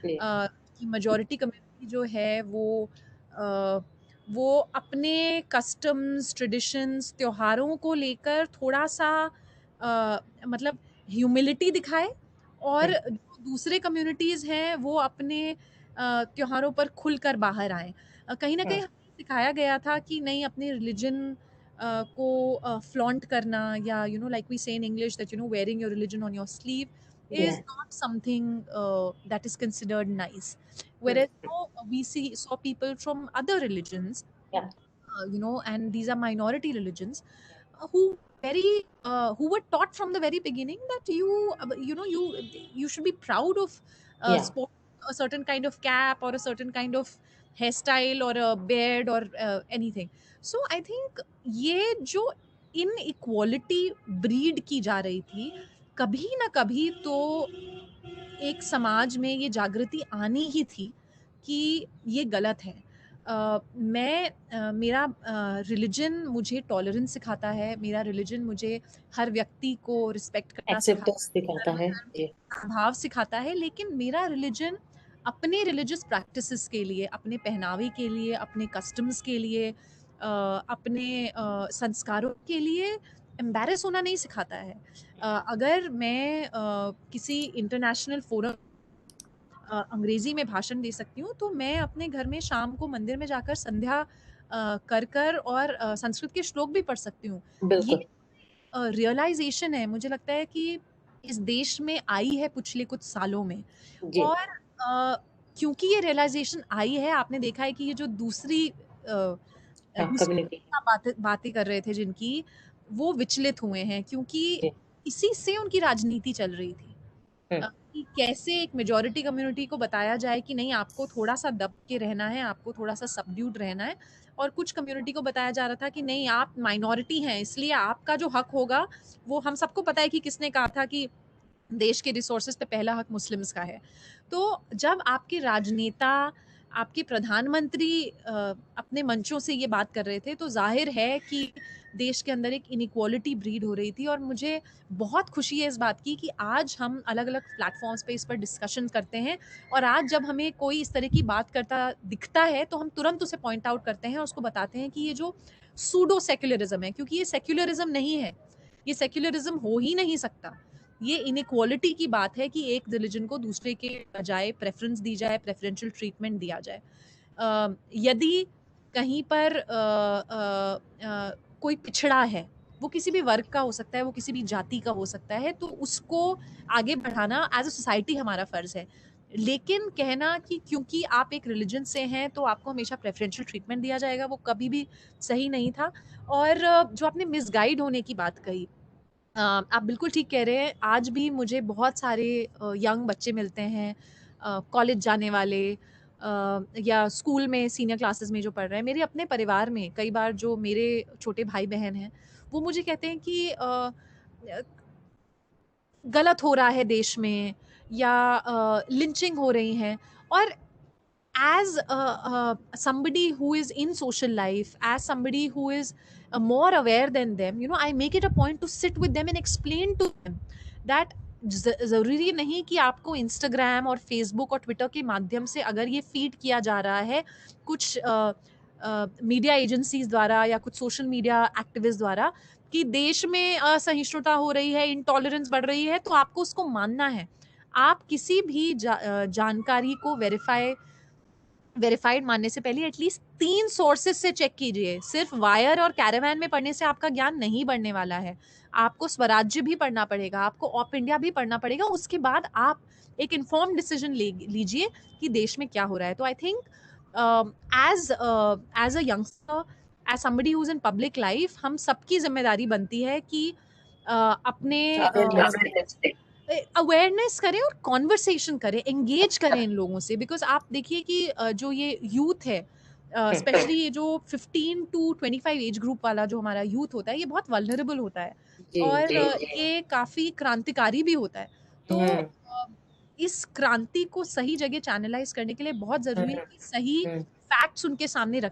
Yeah. कि मेजॉरिटी कम्युनिटी जो है वो वो अपने कस्टम्स, ट्रेडिशंस, त्योहारों को लेकर थोड़ा-सा मतलब ह्यूमिलिटी दिखाए, और हम्म, जो दूसरे कम्युनिटीज़ हैं वो अपने त्योहारों पर खुलकर बाहर आएँ। कहीं न कहीं हाँ, हमें सिखाया गया था कि नहीं, अपने रिलिजन को फ्लॉन्ट करना, या लाइक वी से in English that wearing your religion on your sleeve is yeah, not something that is considered nice. Hmm, Whereas now we saw people from other religions, yeah, and these are minority religions, who very who were taught from the very beginning that you should be proud of yeah, sport a certain kind of cap or a certain kind of hairstyle or a beard or anything. So I think ये जो inequality breed की जा रही थी, कभी ना कभी तो एक समाज में ये जागृति आनी ही थी कि ये गलत है। मेरा रिलिजन मुझे टॉलरेंस सिखाता है, मेरा रिलिजन मुझे हर व्यक्ति को रिस्पेक्ट करना सिखाता एक्सेप्टेंस दिखाता है जी। है, भाव सिखाता है, लेकिन मेरा रिलिजन अपने रिलीजियस प्रैक्टिसेस के लिए, अपने पहनावे के लिए, अपने कस्टम्स के लिए, अपने संस्कारों के लिए एम्बैरेस होना नहीं सिखाता है। अगर मैं किसी इंटरनेशनल फोरम अंग्रेजी में भाषण दे सकती हूँ, तो मैं अपने घर में शाम को मंदिर में जाकर संध्या कर कर और संस्कृत के श्लोक भी पढ़ सकती हूँ। ये बिल्कुल। रियलाइजेशन है, मुझे लगता है कि इस देश में आई है पिछले कुछ सालों में। जी। और क्योंकि ये रियलाइजेशन आई है, आपने देखा है कि ये जो हाँ, दूसरी कम्युनिटी। बातें बातें कर रहे थे जिनकी, वो विचलित हुए हैं, क्योंकि जी। इसी से उनकी राजनीति चल रही थी। हम्म, कि कैसे एक मेजॉरिटी कम्युनिटी को बताया जाए कि नहीं, आपको थोड़ा-सा दब के रहना है, आपको थोड़ा-सा सबड्यूड रहना है, और कुछ कम्युनिटी को बताया जा रहा था कि नहीं, आप माइनॉरिटी हैं, इसलिए आपका जो हक होगा, वो हम सबको पता है कि किसने कहा था कि देश के रिसोर्सेज पे पहला हक मुस्लिम्स का है। तो जब आपके राजनेता, आपके प्रधानमंत्री अपने मंचों से ये बात कर रहे थे, तो ज़ाहिर है कि देश के अंदर एक इनइक्वालिटी ब्रीड हो रही थी, और मुझे बहुत खुशी है इस बात की कि आज हम अलग-अलग प्लेटफ़ॉर्म्स पे इस पर डिस्कशन करते हैं, और आज जब हमें कोई इस तरह की बात करता दिखता है, तो हम तुरंत उसे पॉइंट आउट करते हैं और उसको बताते हैं कि ये जो सूडो सेक्युलरिज़्म है, क्योंकि ये सेक्युलरिज़्म नहीं है, ये सेक्युलरिज़्म हो ही नहीं सकता। ये इनइक्वालिटी की बात है कि एक रिलीजन को दूसरे के बजाय प्रेफ़रेंस दी जाए, प्रेफ़रेंशियल ट्रीटमेंट दिया जाए। यदि कहीं पर कोई पिछड़ा है, वो किसी भी वर्ग का हो सकता है, वो किसी भी जाति का हो सकता है, तो उसको आगे बढ़ाना एज़ अ सोसाइटी हमारा फ़र्ज़ है। लेकिन कहना कि क्योंकि आप एक रिलीजन से हैं, तो आपको हमेशा प्रेफ़रेंशियल ट्रीटमेंट दिया जाएगा, वो कभी भी सही नहीं था। और जो आपने मिसगाइड होने की बात कही, आप बिल्कुल ठीक कह रहे हैं। आज भी मुझे बहुत सारे यंग बच्चे मिलते हैं, कॉलेज जाने वाले, या स्कूल में सीनियर क्लासेस में जो पढ़ रहे हैं। मेरे अपने परिवार में कई बार जो मेरे छोटे भाई-बहन हैं, वो मुझे कहते हैं कि गलत हो रहा है देश में, या लिंचिंग हो रही हैं। और as somebody who is in social life, as somebody who is more aware than them, I make it a point to sit with them and explain to them that ज़रूरी नहीं कि आपको इंस्टाग्राम और Facebook और Twitter के माध्यम से, अगर ये फीड किया जा रहा है कुछ मीडिया एजेंसीज द्वारा या कुछ सोशल मीडिया एक्टिविस्ट द्वारा, कि देश में असहिष्णुता हो रही है, इंटॉलरेंस बढ़ रही है, तो आपको उसको मानना है। आप किसी भी जानकारी को वेरीफाइड मानने से पहले एटलीस्ट 3 सोर्सेज़ से चेक कीजिए। सिर्फ वायर और कैरावैन में पढ़ने से आपका ज्ञान नहीं बढ़ने वाला है। आपको स्वराज्य भी पढ़ना पड़ेगा, आपको ऑफ इंडिया भी पढ़ना पड़ेगा, उसके बाद आप एक इन्फॉर्म्ड डिसीजन ले लीजिए कि देश में क्या हो रहा है। तो I think as a youngster, as somebody who is in public life, हम सबकी ज़िम्मेदारी बनती है कि अपने अवेयरनेस। अवेयरनेस करें और कॉन्वर्सेशन करें, एंगेज करें इन लोगों से। बिकॉज आप देखिए कि जो ये यूथ है, स्पेशली ये जो 15 टू 25 एज ग्रुप वाला जो हमारा यूथ होता है, ये बहुत वल्नरेबल होता है, जी, और जी। ये काफ़ी क्रांतिकारी भी होता है। तो हम्म, इस क्रांति को सही जगह चैनलाइज करने के लिए बहुत ज़रूरी है हम्म, कि सही हम्म, फैक्ट्स उनके सामने रख।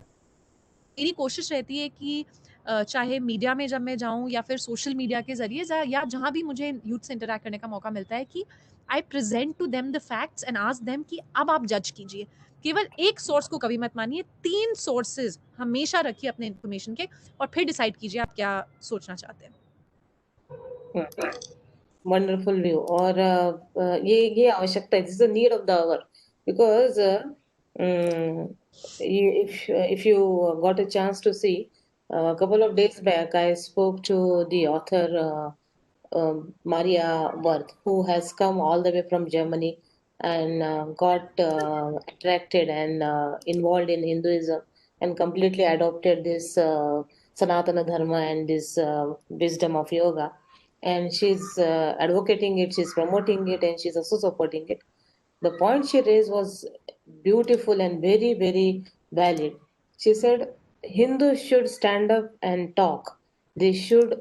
मेरी कोशिश रहती है कि चाहे मीडिया में जब मैं जाऊँ, या फिर सोशल मीडिया के ज़रिए या जहाँ भी मुझे यूथ से इंटरैक्ट करने का मौका मिलता है, कि I present to them the facts and ask them कि अब आप जज कीजिए। केवल एक सोर्स को कभी मत मानिए, 3 सोर्सेज हमेशा रखिए अपने इन्फॉर्मेशन के, और फिर डिसाइड कीजिए आप क्या सोचना चाहते हैं। Wonderful view. और ये आवश्यकता है, this the need of the hour, because if you got a chance to see, a couple of days back I spoke to the author Maria Worth, who has come all the way from Germany and got attracted and involved in Hinduism and completely adopted this Sanatana Dharma and this wisdom of yoga. And she's advocating it, she's promoting it, and she's also supporting it. The point she raised was beautiful and very, very valid. She said Hindus should stand up and talk. They should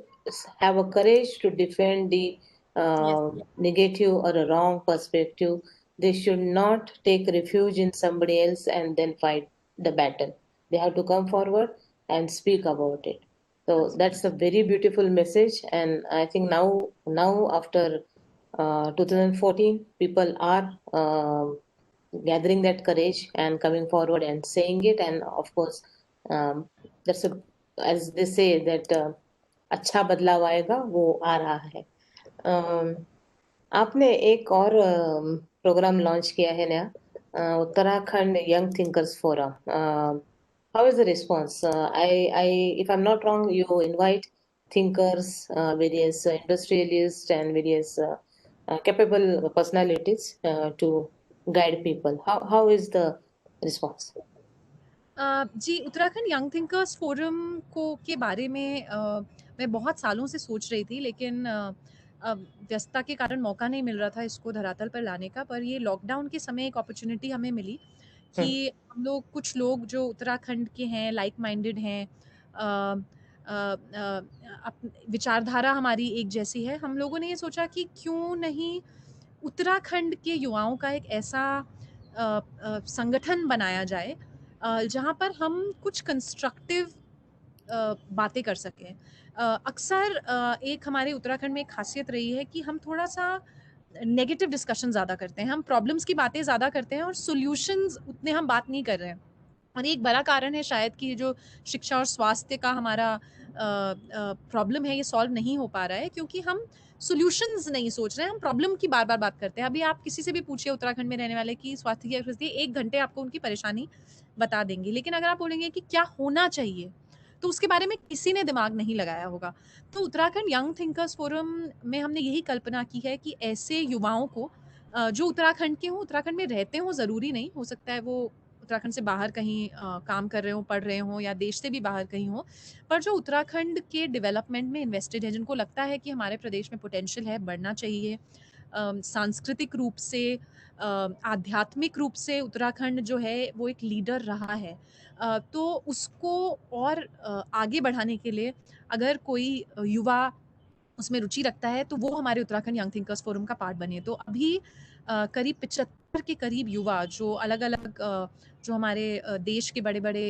have a courage to defend the Yes. negative or a wrong perspective. They should not take refuge in somebody else and then fight the battle. They have to come forward and speak about it. So Absolutely. that's a very beautiful message, and I think now after 2014, people are gathering that courage and coming forward and saying it. And of course, that's a, as they say that अच्छा बदलाव आएगा, वो आ रहा है. um, आपने एक और programme launch किया है नया, Uttarakhand young thinkers forum. How is the response? I if I'm not wrong, you invite thinkers, various industrialists and various capable personalities to guide people. How is the response? जी, Uttarakhand young thinkers forum को के बारे में मैं बहुत सालों से सोच रही थी, लेकिन व्यस्तता के कारण मौका नहीं मिल रहा था इसको धरातल पर लाने का। पर ये लॉकडाउन के समय एक अपॉर्चुनिटी हमें मिली कि Hmm. हम लोग, कुछ लोग जो उत्तराखंड के हैं, लाइक माइंडेड हैं, विचारधारा हमारी एक जैसी है, हम लोगों ने ये सोचा कि क्यों नहीं उत्तराखंड के युवाओं का एक ऐसा संगठन बनाया जाए जहाँ पर हम कुछ कंस्ट्रक्टिव बातें कर सकें। अक्सर एक हमारे उत्तराखंड में एक खासियत रही है कि हम थोड़ा-सा नेगेटिव डिस्कशन ज़्यादा करते हैं, हम प्रॉब्लम्स की बातें ज़्यादा करते हैं और सॉल्यूशंस उतने हम बात नहीं कर रहे हैं। और एक बड़ा कारण है शायद कि जो शिक्षा और स्वास्थ्य का हमारा प्रॉब्लम है, ये सॉल्व नहीं हो पा रहा है, क्योंकि हम सॉल्यूशंस नहीं सोच रहे हैं, हम प्रॉब्लम की बार-बार बात करते हैं। अभी आप किसी से भी पूछिए उत्तराखंड में रहने वाले की स्वास्थ्य की स्थिति, 1 घंटे आपको उनकी परेशानी बता देंगे। लेकिन अगर आप बोलेंगे कि क्या होना चाहिए, तो उसके बारे में किसी ने दिमाग नहीं लगाया होगा। तो उत्तराखंड यंग थिंकर्स फोरम में हमने यही कल्पना की है कि ऐसे युवाओं को जो उत्तराखंड के हों, उत्तराखंड में रहते हों, ज़रूरी नहीं, हो सकता है वो उत्तराखंड से बाहर कहीं काम कर रहे हों, पढ़ रहे हों, या देश से भी बाहर कहीं हों, पर जो उत्तराखंड के डेवलपमेंट में इन्वेस्टेड है, जिनको लगता है कि हमारे प्रदेश में पोटेंशियल है, बढ़ना चाहिए, सांस्कृतिक रूप से, आध्यात्मिक रूप से उत्तराखंड जो है वो एक लीडर रहा है, तो उसको और आगे बढ़ाने के लिए अगर कोई युवा उसमें रुचि रखता है, तो वो हमारे उत्तराखंड यंग थिंकर्स फोरम का पार्ट बने। तो अभी करीब 75 के करीब युवा जो अलग-अलग जो हमारे देश के बड़े-बड़े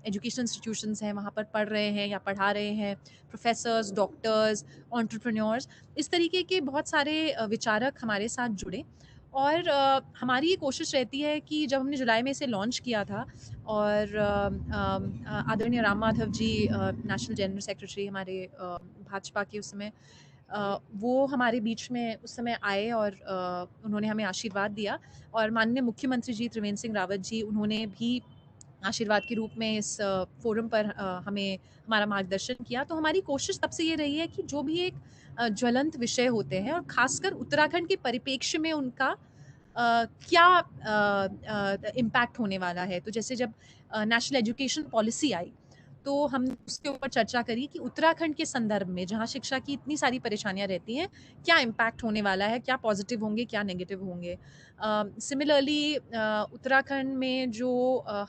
एजुकेशन इंस्टीट्यूशंस हैं, वहाँ पर पढ़ रहे हैं या पढ़ा रहे हैं, प्रोफ़ेसर्स, डॉक्टर्स, एंटरप्रेन्योर्स, इस तरीके के बहुत सारे विचारक हमारे साथ जुड़े। और हमारी ये कोशिश रहती है कि जब हमने जुलाई में इसे लॉन्च किया था, और आदरणीय Ram Madhav ji, national general secretary हमारे भाजपा के उस समय, वो हमारे बीच में उस समय आए और उन्होंने हमें आशीर्वाद दिया, और माननीय मुख्यमंत्री जी त्रिवेंद्र सिंह रावत जी, उन्होंने भी आशीर्वाद के रूप में इस फोरम पर हमें हमारा मार्गदर्शन किया। तो हमारी कोशिश तब से ये रही है कि जो भी एक ज्वलंत विषय होते हैं, और खासकर उत्तराखंड के परिप्रेक्ष्य में उनका क्या इम्पैक्ट होने वाला है। तो जैसे जब नेशनल एजुकेशन पॉलिसी आई, तो हम उसके ऊपर चर्चा करी कि उत्तराखंड के संदर्भ में, जहाँ शिक्षा की इतनी सारी परेशानियाँ रहती हैं, क्या इम्पैक्ट होने वाला है, क्या पॉजिटिव होंगे, क्या नेगेटिव होंगे। सिमिलरली उत्तराखंड में जो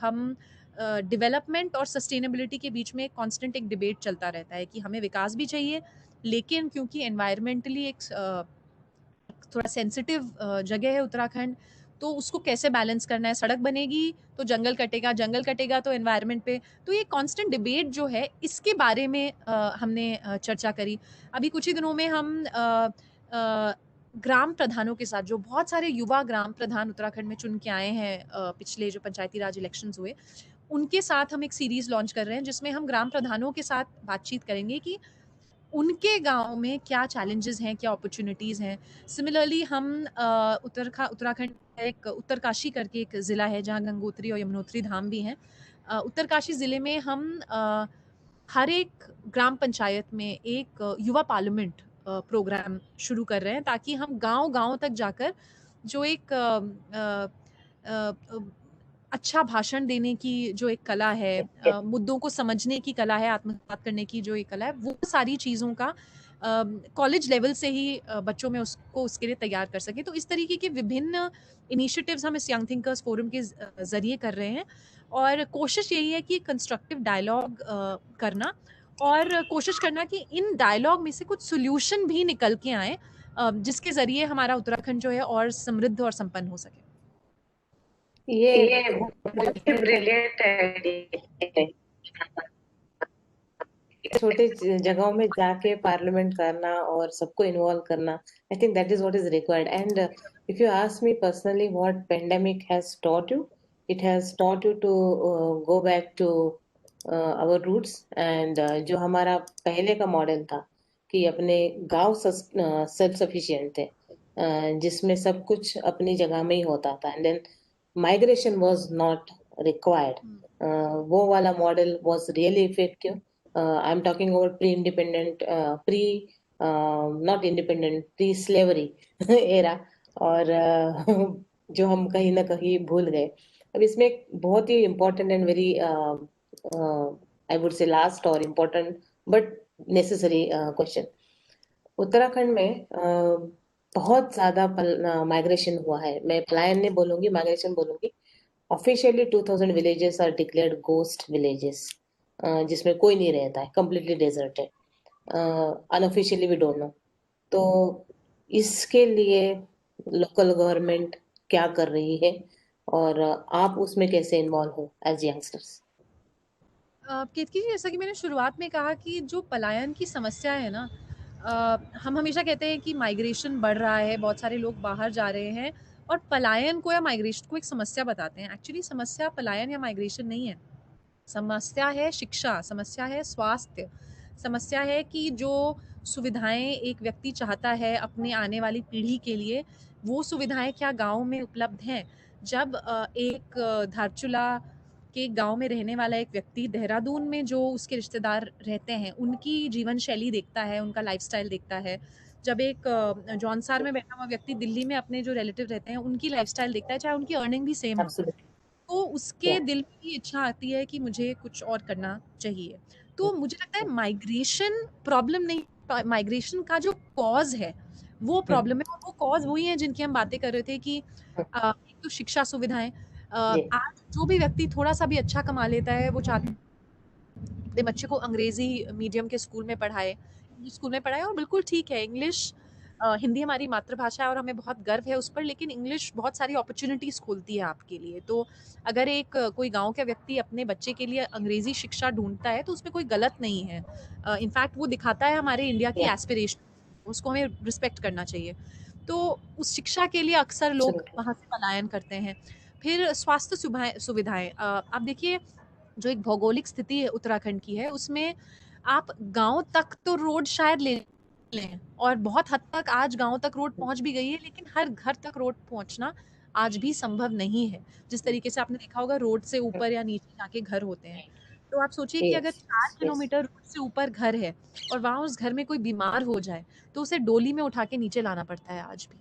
हम डेवलपमेंट और सस्टेनेबिलिटी के बीच में कांस्टेंट एक डिबेट चलता रहता है कि हमें विकास भी चाहिए, लेकिन क्योंकि एनवायरमेंटली एक थोड़ा सेंसिटिव जगह है उत्तराखंड, तो उसको कैसे बैलेंस करना है। सड़क बनेगी तो जंगल कटेगा तो एनवायरनमेंट पे। तो ये कांस्टेंट डिबेट जो है, इसके बारे में हमने चर्चा करी। अभी कुछ ही दिनों में हम ग्राम प्रधानों के साथ, जो बहुत सारे युवा ग्राम प्रधान उत्तराखंड में चुन के आए हैं पिछले जो पंचायती राज इलेक्शंस हुए, उनके साथ हम एक सीरीज लॉन्च कर रहे हैं जिसमें हम ग्राम प्रधानों के साथ बातचीत करेंगे कि उनके गांव में क्या चैलेंजेस हैं, क्या अपॉर्चुनिटीज हैं। सिमिलरली हम उत्तराखंड एक उत्तरकाशी करके एक ज़िला है जहाँ गंगोत्री और यमुनोत्री धाम भी हैं। उत्तरकाशी ज़िले में हम हर एक ग्राम पंचायत में एक युवा पार्लियामेंट प्रोग्राम शुरू कर रहे हैं, ताकि हम गांव-गांव तक जाकर जो एक अच्छा भाषण देने की जो एक कला है, मुद्दों को समझने की कला है, आत्मसात करने की जो एक कला है, वो सारी चीज़ों का कॉलेज लेवल से ही बच्चों में उसको उसके लिए तैयार कर सकें। तो इस तरीके के विभिन्न इनिशिएटिव्स हम इस यंग थिंकर्स फोरम के ज़रिए कर रहे हैं, और कोशिश यही है कि कंस्ट्रक्टिव डायलॉग करना, और कोशिश करना कि इन डायलॉग में से कुछ सॉल्यूशन भी निकल के आए, जिसके ज़रिए हमारा उत्तराखंड जो है और समृद्ध और संपन्न हो सके। ये ये बहुत बहुत ही ब्रिलियंट ब्रिलियंट आइडिया है। छोटे जगहों में जाके पार्लियामेंट करना और सबको इन्वॉल्व करना, I think that is what is required. And if you ask me personally what pandemic has taught you, it has taught you to go back to our roots. And जो हमारा पहले का model था कि अपने गांव self sufficient थे, जिसमें सब कुछ अपनी जगह में ही होता था, and then migration was not required. वो वाला model was really effective. I'm talking about pre-independent, not independent, pre-slavery era. और जो हम कहीं ना कहीं भूल गए. अब इसमें एक बहुत ही important and very I would say last or important but necessary question. Uttarakhand में बहुत ज्यादा माइग्रेशन हुआ है. मैं पलायन नहीं बोलूंगी, माइग्रेशन बोलूंगी. Officially 2000 villages are declared ghost villages, जिसमें कोई नहीं रहता है, कंप्लीटली डेजर्ट है. Unofficially we don't know. तो इसके लिए लोकल गवर्नमेंट क्या कर रही है, और आप उसमें कैसे इन्वॉल्व हो एज यंगस्टर्स? केतकी जी, जैसा कि मैंने शुरुआत में कहा कि जो पलायन की समस्या है ना, हम हमेशा कहते हैं कि माइग्रेशन बढ़ रहा है, बहुत सारे लोग बाहर जा रहे हैं, और पलायन को या माइग्रेशन को एक समस्या बताते हैं। एक्चुअली समस्या पलायन या माइग्रेशन नहीं है। समस्या है शिक्षा, समस्या है स्वास्थ्य, समस्या है कि जो सुविधाएं एक व्यक्ति चाहता है अपने आने वाली पीढ़ी के लिए, वो सुविधाएं क्या गांव में उपलब्ध हैं। जब एक धारचूला के गांव में रहने वाला एक व्यक्ति देहरादून में जो उसके रिश्तेदार रहते हैं उनकी जीवन शैली देखता है, उनका लाइफस्टाइल देखता है, जब एक जौनसार में बैठा हुआ व्यक्ति दिल्ली में अपने जो रिलेटिव रहते हैं उनकी लाइफस्टाइल देखता है, चाहे उनकी अर्निंग भी सेम हो, एब्सोल्युटली. तो उसके दिल में भी इच्छा आती है कि मुझे कुछ और करना चाहिए। तो मुझे लगता है माइग्रेशन प्रॉब्लम नहीं, माइग्रेशन का जो कॉज है वो प्रॉब्लम है, और वो कॉज वही है जिनकी हम बातें कर रहे थे कि एक तो शिक्षा सुविधाएं। जी. आज जो भी व्यक्ति थोड़ा सा भी अच्छा कमा लेता है वो चाहता है अपने बच्चे को अंग्रेजी मीडियम के स्कूल में पढ़ाए, इंग्लिश स्कूल में पढ़ाए, और बिल्कुल ठीक है, इंग्लिश हिंदी हमारी मातृभाषा है और हमें बहुत गर्व है उस पर, लेकिन इंग्लिश बहुत सारी अपॉर्चुनिटीज़ खोलती है आपके लिए। तो अगर एक कोई गांव का व्यक्ति अपने बच्चे के लिए अंग्रेजी शिक्षा ढूंढता है तो उसमें कोई गलत नहीं है। इनफैक्ट वो दिखाता है हमारे इंडिया की या. एस्पिरेशन, उसको हमें रिस्पेक्ट करना चाहिए। तो उस शिक्षा के लिए अक्सर लोग एब्सोल्युटली. वहाँ से पलायन करते हैं। फिर स्वास्थ्य सुविधाएं, आप देखिए, जो एक भौगोलिक स्थिति है उत्तराखंड की है, उसमें आप गांव तक तो रोड शायद ले लें, और बहुत हद तक आज गांव तक रोड पहुंच भी गई है, लेकिन हर घर तक रोड पहुंचना आज भी संभव नहीं है। जिस तरीके से आपने देखा होगा रोड से ऊपर या नीचे जाके घर होते हैं, तो आप सोचिए कि अगर यस. 4 यस. किलोमीटर रोड से ऊपर घर है और वहां उस घर में कोई बीमार हो जाए तो उसे डोली में उठा के नीचे लाना पड़ता है आज भी।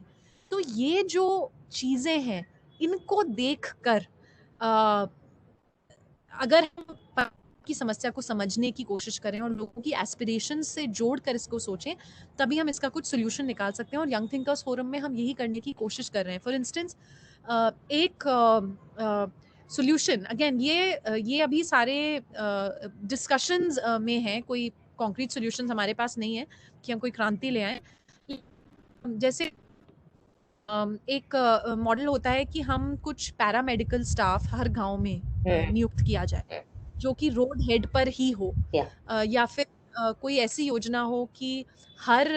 तो ये जो चीजें हैं, इनको देख कर अगर हम की समस्या को समझने की कोशिश करें और लोगों की एस्पिरेशन से जोड़कर इसको सोचें, तभी हम इसका कुछ सोल्यूशन निकाल सकते हैं, और यंग थिंकर्स फोरम में हम यही करने की कोशिश कर रहे हैं। फॉर इंस्टेंस, एक सोल्यूशन अगेन, ये अभी सारे डिस्कशंस में है, कोई कॉन्क्रीट सोल्यूशन हमारे पास नहीं है कि हम कोई क्रांति ले आए। जैसे एक मॉडल होता है कि हम कुछ पैरामेडिकल स्टाफ हर गांव में नियुक्त किया जाए, जो कि रोड हेड पर ही हो, या. या फिर कोई ऐसी योजना हो कि हर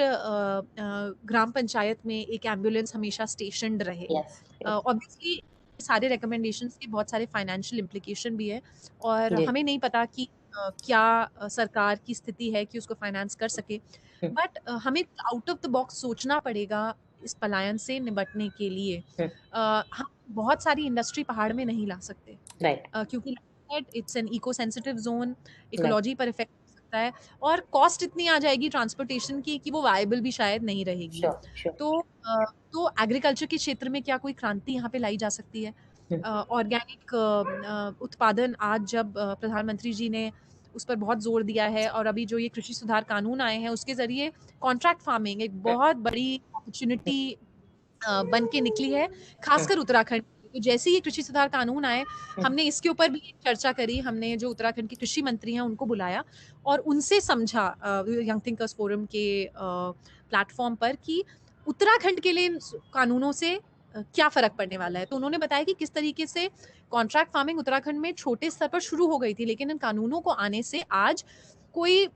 ग्राम पंचायत में एक एम्बुलेंस हमेशा स्टेशन्ड रहे। Yes, yes, ऑब्वियसली सारे रिकमेंडेशंस के बहुत सारे फाइनेंशियल इम्प्लीकेशन भी है और जी, हमें नहीं पता कि क्या सरकार की स्थिति है कि उसको फाइनेंस कर सके। हम्म, बट हमें आउट ऑफ द बॉक्स सोचना पड़ेगा इस पलायन से निपटने के लिए। हम्म, हम बहुत सारी इंडस्ट्री पहाड़ में नहीं ला सकते, right, क्योंकि it's an eco sensitive zone, right, ecology पर इफेक्ट हो सकता है और कॉस्ट इतनी आ जाएगी ट्रांसपोर्टेशन की कि वो वायबल भी शायद नहीं रहेगी। sure, sure, तो तो एग्रीकल्चर के क्षेत्र में क्या कोई क्रांति यहाँ पे लाई जा सकती है? हम्म, ऑर्गेनिक उत्पादन आज जब प्रधानमंत्री जी ने उस पर बहुत जोर दिया है और अभी जो ये कृषि सुधार कानून आए हैं उसके ज़रिए कॉन्ट्रैक्ट फार्मिंग एक बहुत बड़ी अपॉर्च्युनिटी बन के निकली है, हम्म, खासकर उत्तराखंड। तो जैसे ही कृषि सुधार कानून आए, हम्म, हमने इसके ऊपर भी एक चर्चा करी, हमने जो उत्तराखंड के कृषि मंत्री हैं उनको बुलाया और उनसे समझा यंग थिंकर्स फोरम के प्लेटफॉर्म पर कि उत्तराखंड के लिए इन कानूनों से क्या फ़र्क पड़ने वाला है। तो उन्होंने बताया कि किस तरीके से कॉन्ट्रैक्ट फार्मिंग उत्तराखंड में छोटे स्तर पर शुरू हो गई थी, लेकिन इन कानूनों को आने से आज कोई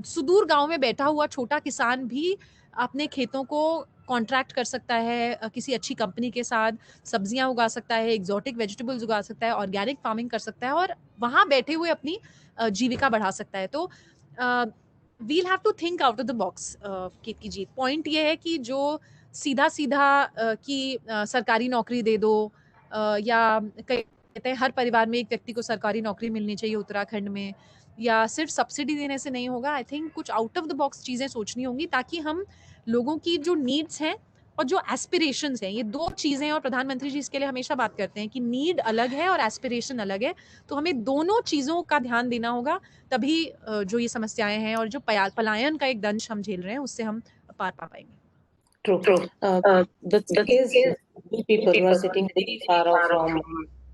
सुदूर गाँव में बैठा हुआ छोटा किसान भी अपने खेतों को कॉन्ट्रैक्ट कर सकता है किसी अच्छी कंपनी के साथ, सब्जियाँ उगा सकता है, एक्सोटिक वेजिटेबल्स उगा सकता है, ऑर्गेनिक फार्मिंग कर सकता है और वहाँ बैठे हुए अपनी जीविका बढ़ा सकता है। तो uh, we'll have to think out of the box Kirti ji. Point ये है कि जो सीधा-सीधा कि सरकारी नौकरी दे दो या कहते हैं हर परिवार में एक व्यक्ति को सरकारी नौकरी मिलनी चाहिए उत्तराखंड में या सिर्फ सब्सिडी देने से नहीं होगा। आई थिंक कुछ आउट ऑफ द बॉक्स चीज़ें सोचनी होंगी ताकि हम लोगों की जो नीड्स हैं और जो एस्पिरेशंस हैं, ये 2 चीज़ें हैं और प्रधानमंत्री जी इसके लिए हमेशा बात करते हैं कि नीड अलग है और एस्पिरेशन अलग है। तो हमें दोनों चीज़ों का ध्यान देना होगा, तभी जो ये समस्याएँ हैं और जो पलायन का एक दंश हम झेल रहे हैं, उससे हम पार पा पाएँगे। true. True. Uh, Uh, the thing the thing is, is, we many people who are people who are sitting very, very very far off far off from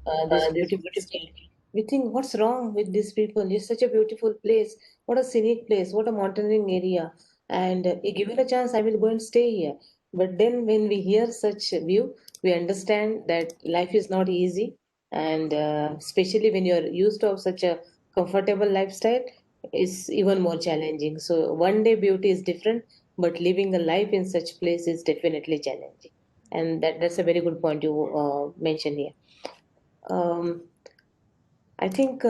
from this this beautiful beautiful state, city. we think, what's wrong with these people? It's such a beautiful place. What a scenic place. What a mountaineering area. And given a chance, I will go and stay here. But then, when we hear such view, we understand that life is not easy, and especially when you are used to such a comfortable lifestyle, is even more challenging. So one day beauty is different, but living a life in such place is definitely challenging. And that's a very good point you mentioned here. Um, I think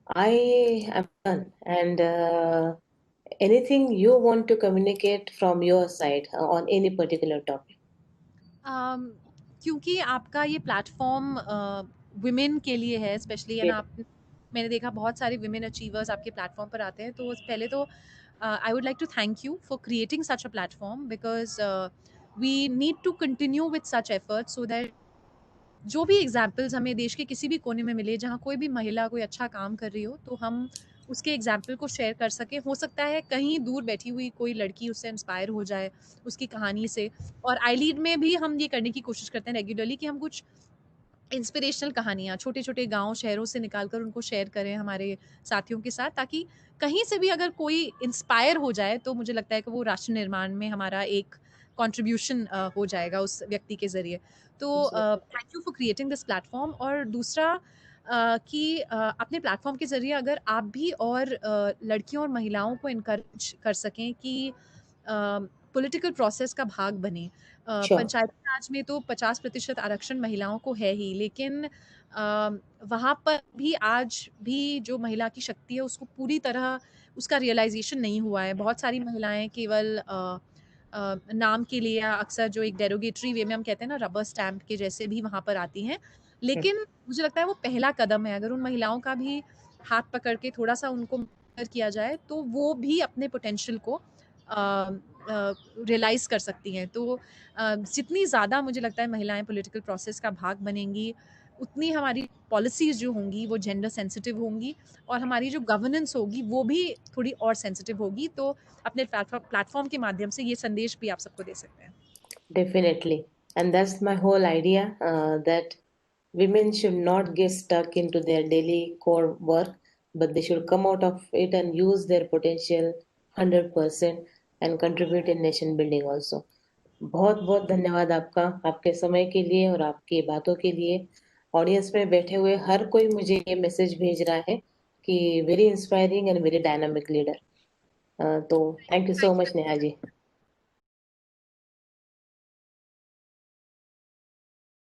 I am done. And anything you want to communicate from your side on any particular topic? अम, क्योंकि आपका ये platform women के लिए है specially है ना। Yes. आप मैंने देखा बहुत सारे वुमेन अचीवर्स आपके प्लेटफॉर्म पर आते हैं, तो पहले तो I would like to thank you for creating such a platform because we need to continue with such effort so that जो भी एग्जाम्पल्स हमें देश के किसी भी कोने में मिले जहाँ कोई भी महिला कोई अच्छा काम कर रही हो, तो हम उसके एग्जाम्पल को शेयर कर सकें। हो सकता है कहीं दूर बैठी हुई कोई लड़की उससे इंस्पायर हो जाए उसकी कहानी से। और आई लीड में भी हम ये करने की कोशिश करते हैं रेगुलरली कि हम कुछ इंस्पिरेशनल कहानियाँ छोटे-छोटे गाँव, शहरों से निकाल कर उनको शेयर करें हमारे साथियों के साथ, ताकि कहीं से भी अगर कोई इंस्पायर हो जाए, तो मुझे लगता है कि वो राष्ट्र निर्माण में हमारा एक कंट्रीब्यूशन हो जाएगा उस व्यक्ति के ज़रिए। तो thank you for creating this platform. और दूसरा कि अपने प्लेटफ़ॉर्म के ज़रिए अगर आप भी और लड़कियों और महिलाओं को एनकरेज कर सकें कि पॉलिटिकल प्रोसेस का भाग बने। Sure. पंचायती राज में तो 50% आरक्षण महिलाओं को है ही, लेकिन वहाँ पर भी आज भी जो महिला की शक्ति है उसको पूरी तरह उसका रियलाइज़ेशन नहीं हुआ है। बहुत सारी महिलाएँ केवल नाम के लिए या अक्सर जो एक डेरोगेटरी वे में हम कहते हैं ना रबर स्टैम्प के जैसे भी वहाँ पर आती हैं। Hmm. लेकिन मुझे लगता है वो पहला कदम है, अगर उन महिलाओं का भी हाथ पकड़ के थोड़ा-सा उनको किया जाए, तो वो भी अपने पोटेंशियल को रियलाइज़ कर सकती हैं। तो जितनी ज़्यादा मुझे लगता है महिलाएँ पॉलिटिकल प्रोसेस का भाग बनेंगी, उतनी हमारी पॉलिसीज़ जो होंगी वो जेंडर सेंसिटिव होंगी और हमारी जो गवर्नेंस होगी वो भी थोड़ी और सेंसिटिव होगी। तो अपने प्लेटफ़ॉर्म के माध्यम से ये संदेश भी आप सबको दे सकते हैं। Definitely. And that's my whole idea that women should not get stuck into their daily core work, but they should come out of it and use their potential 100% and contribute in nation building also. बहुत बहुत धन्यवाद आपका, आपके समय के लिए और आपकी बातों के लिए। ऑडियंस में बैठे हुए हर कोई मुझे ये मैसेज भेज रहा है कि very inspiring and very dynamic leader. तो thank you so much Neha ji.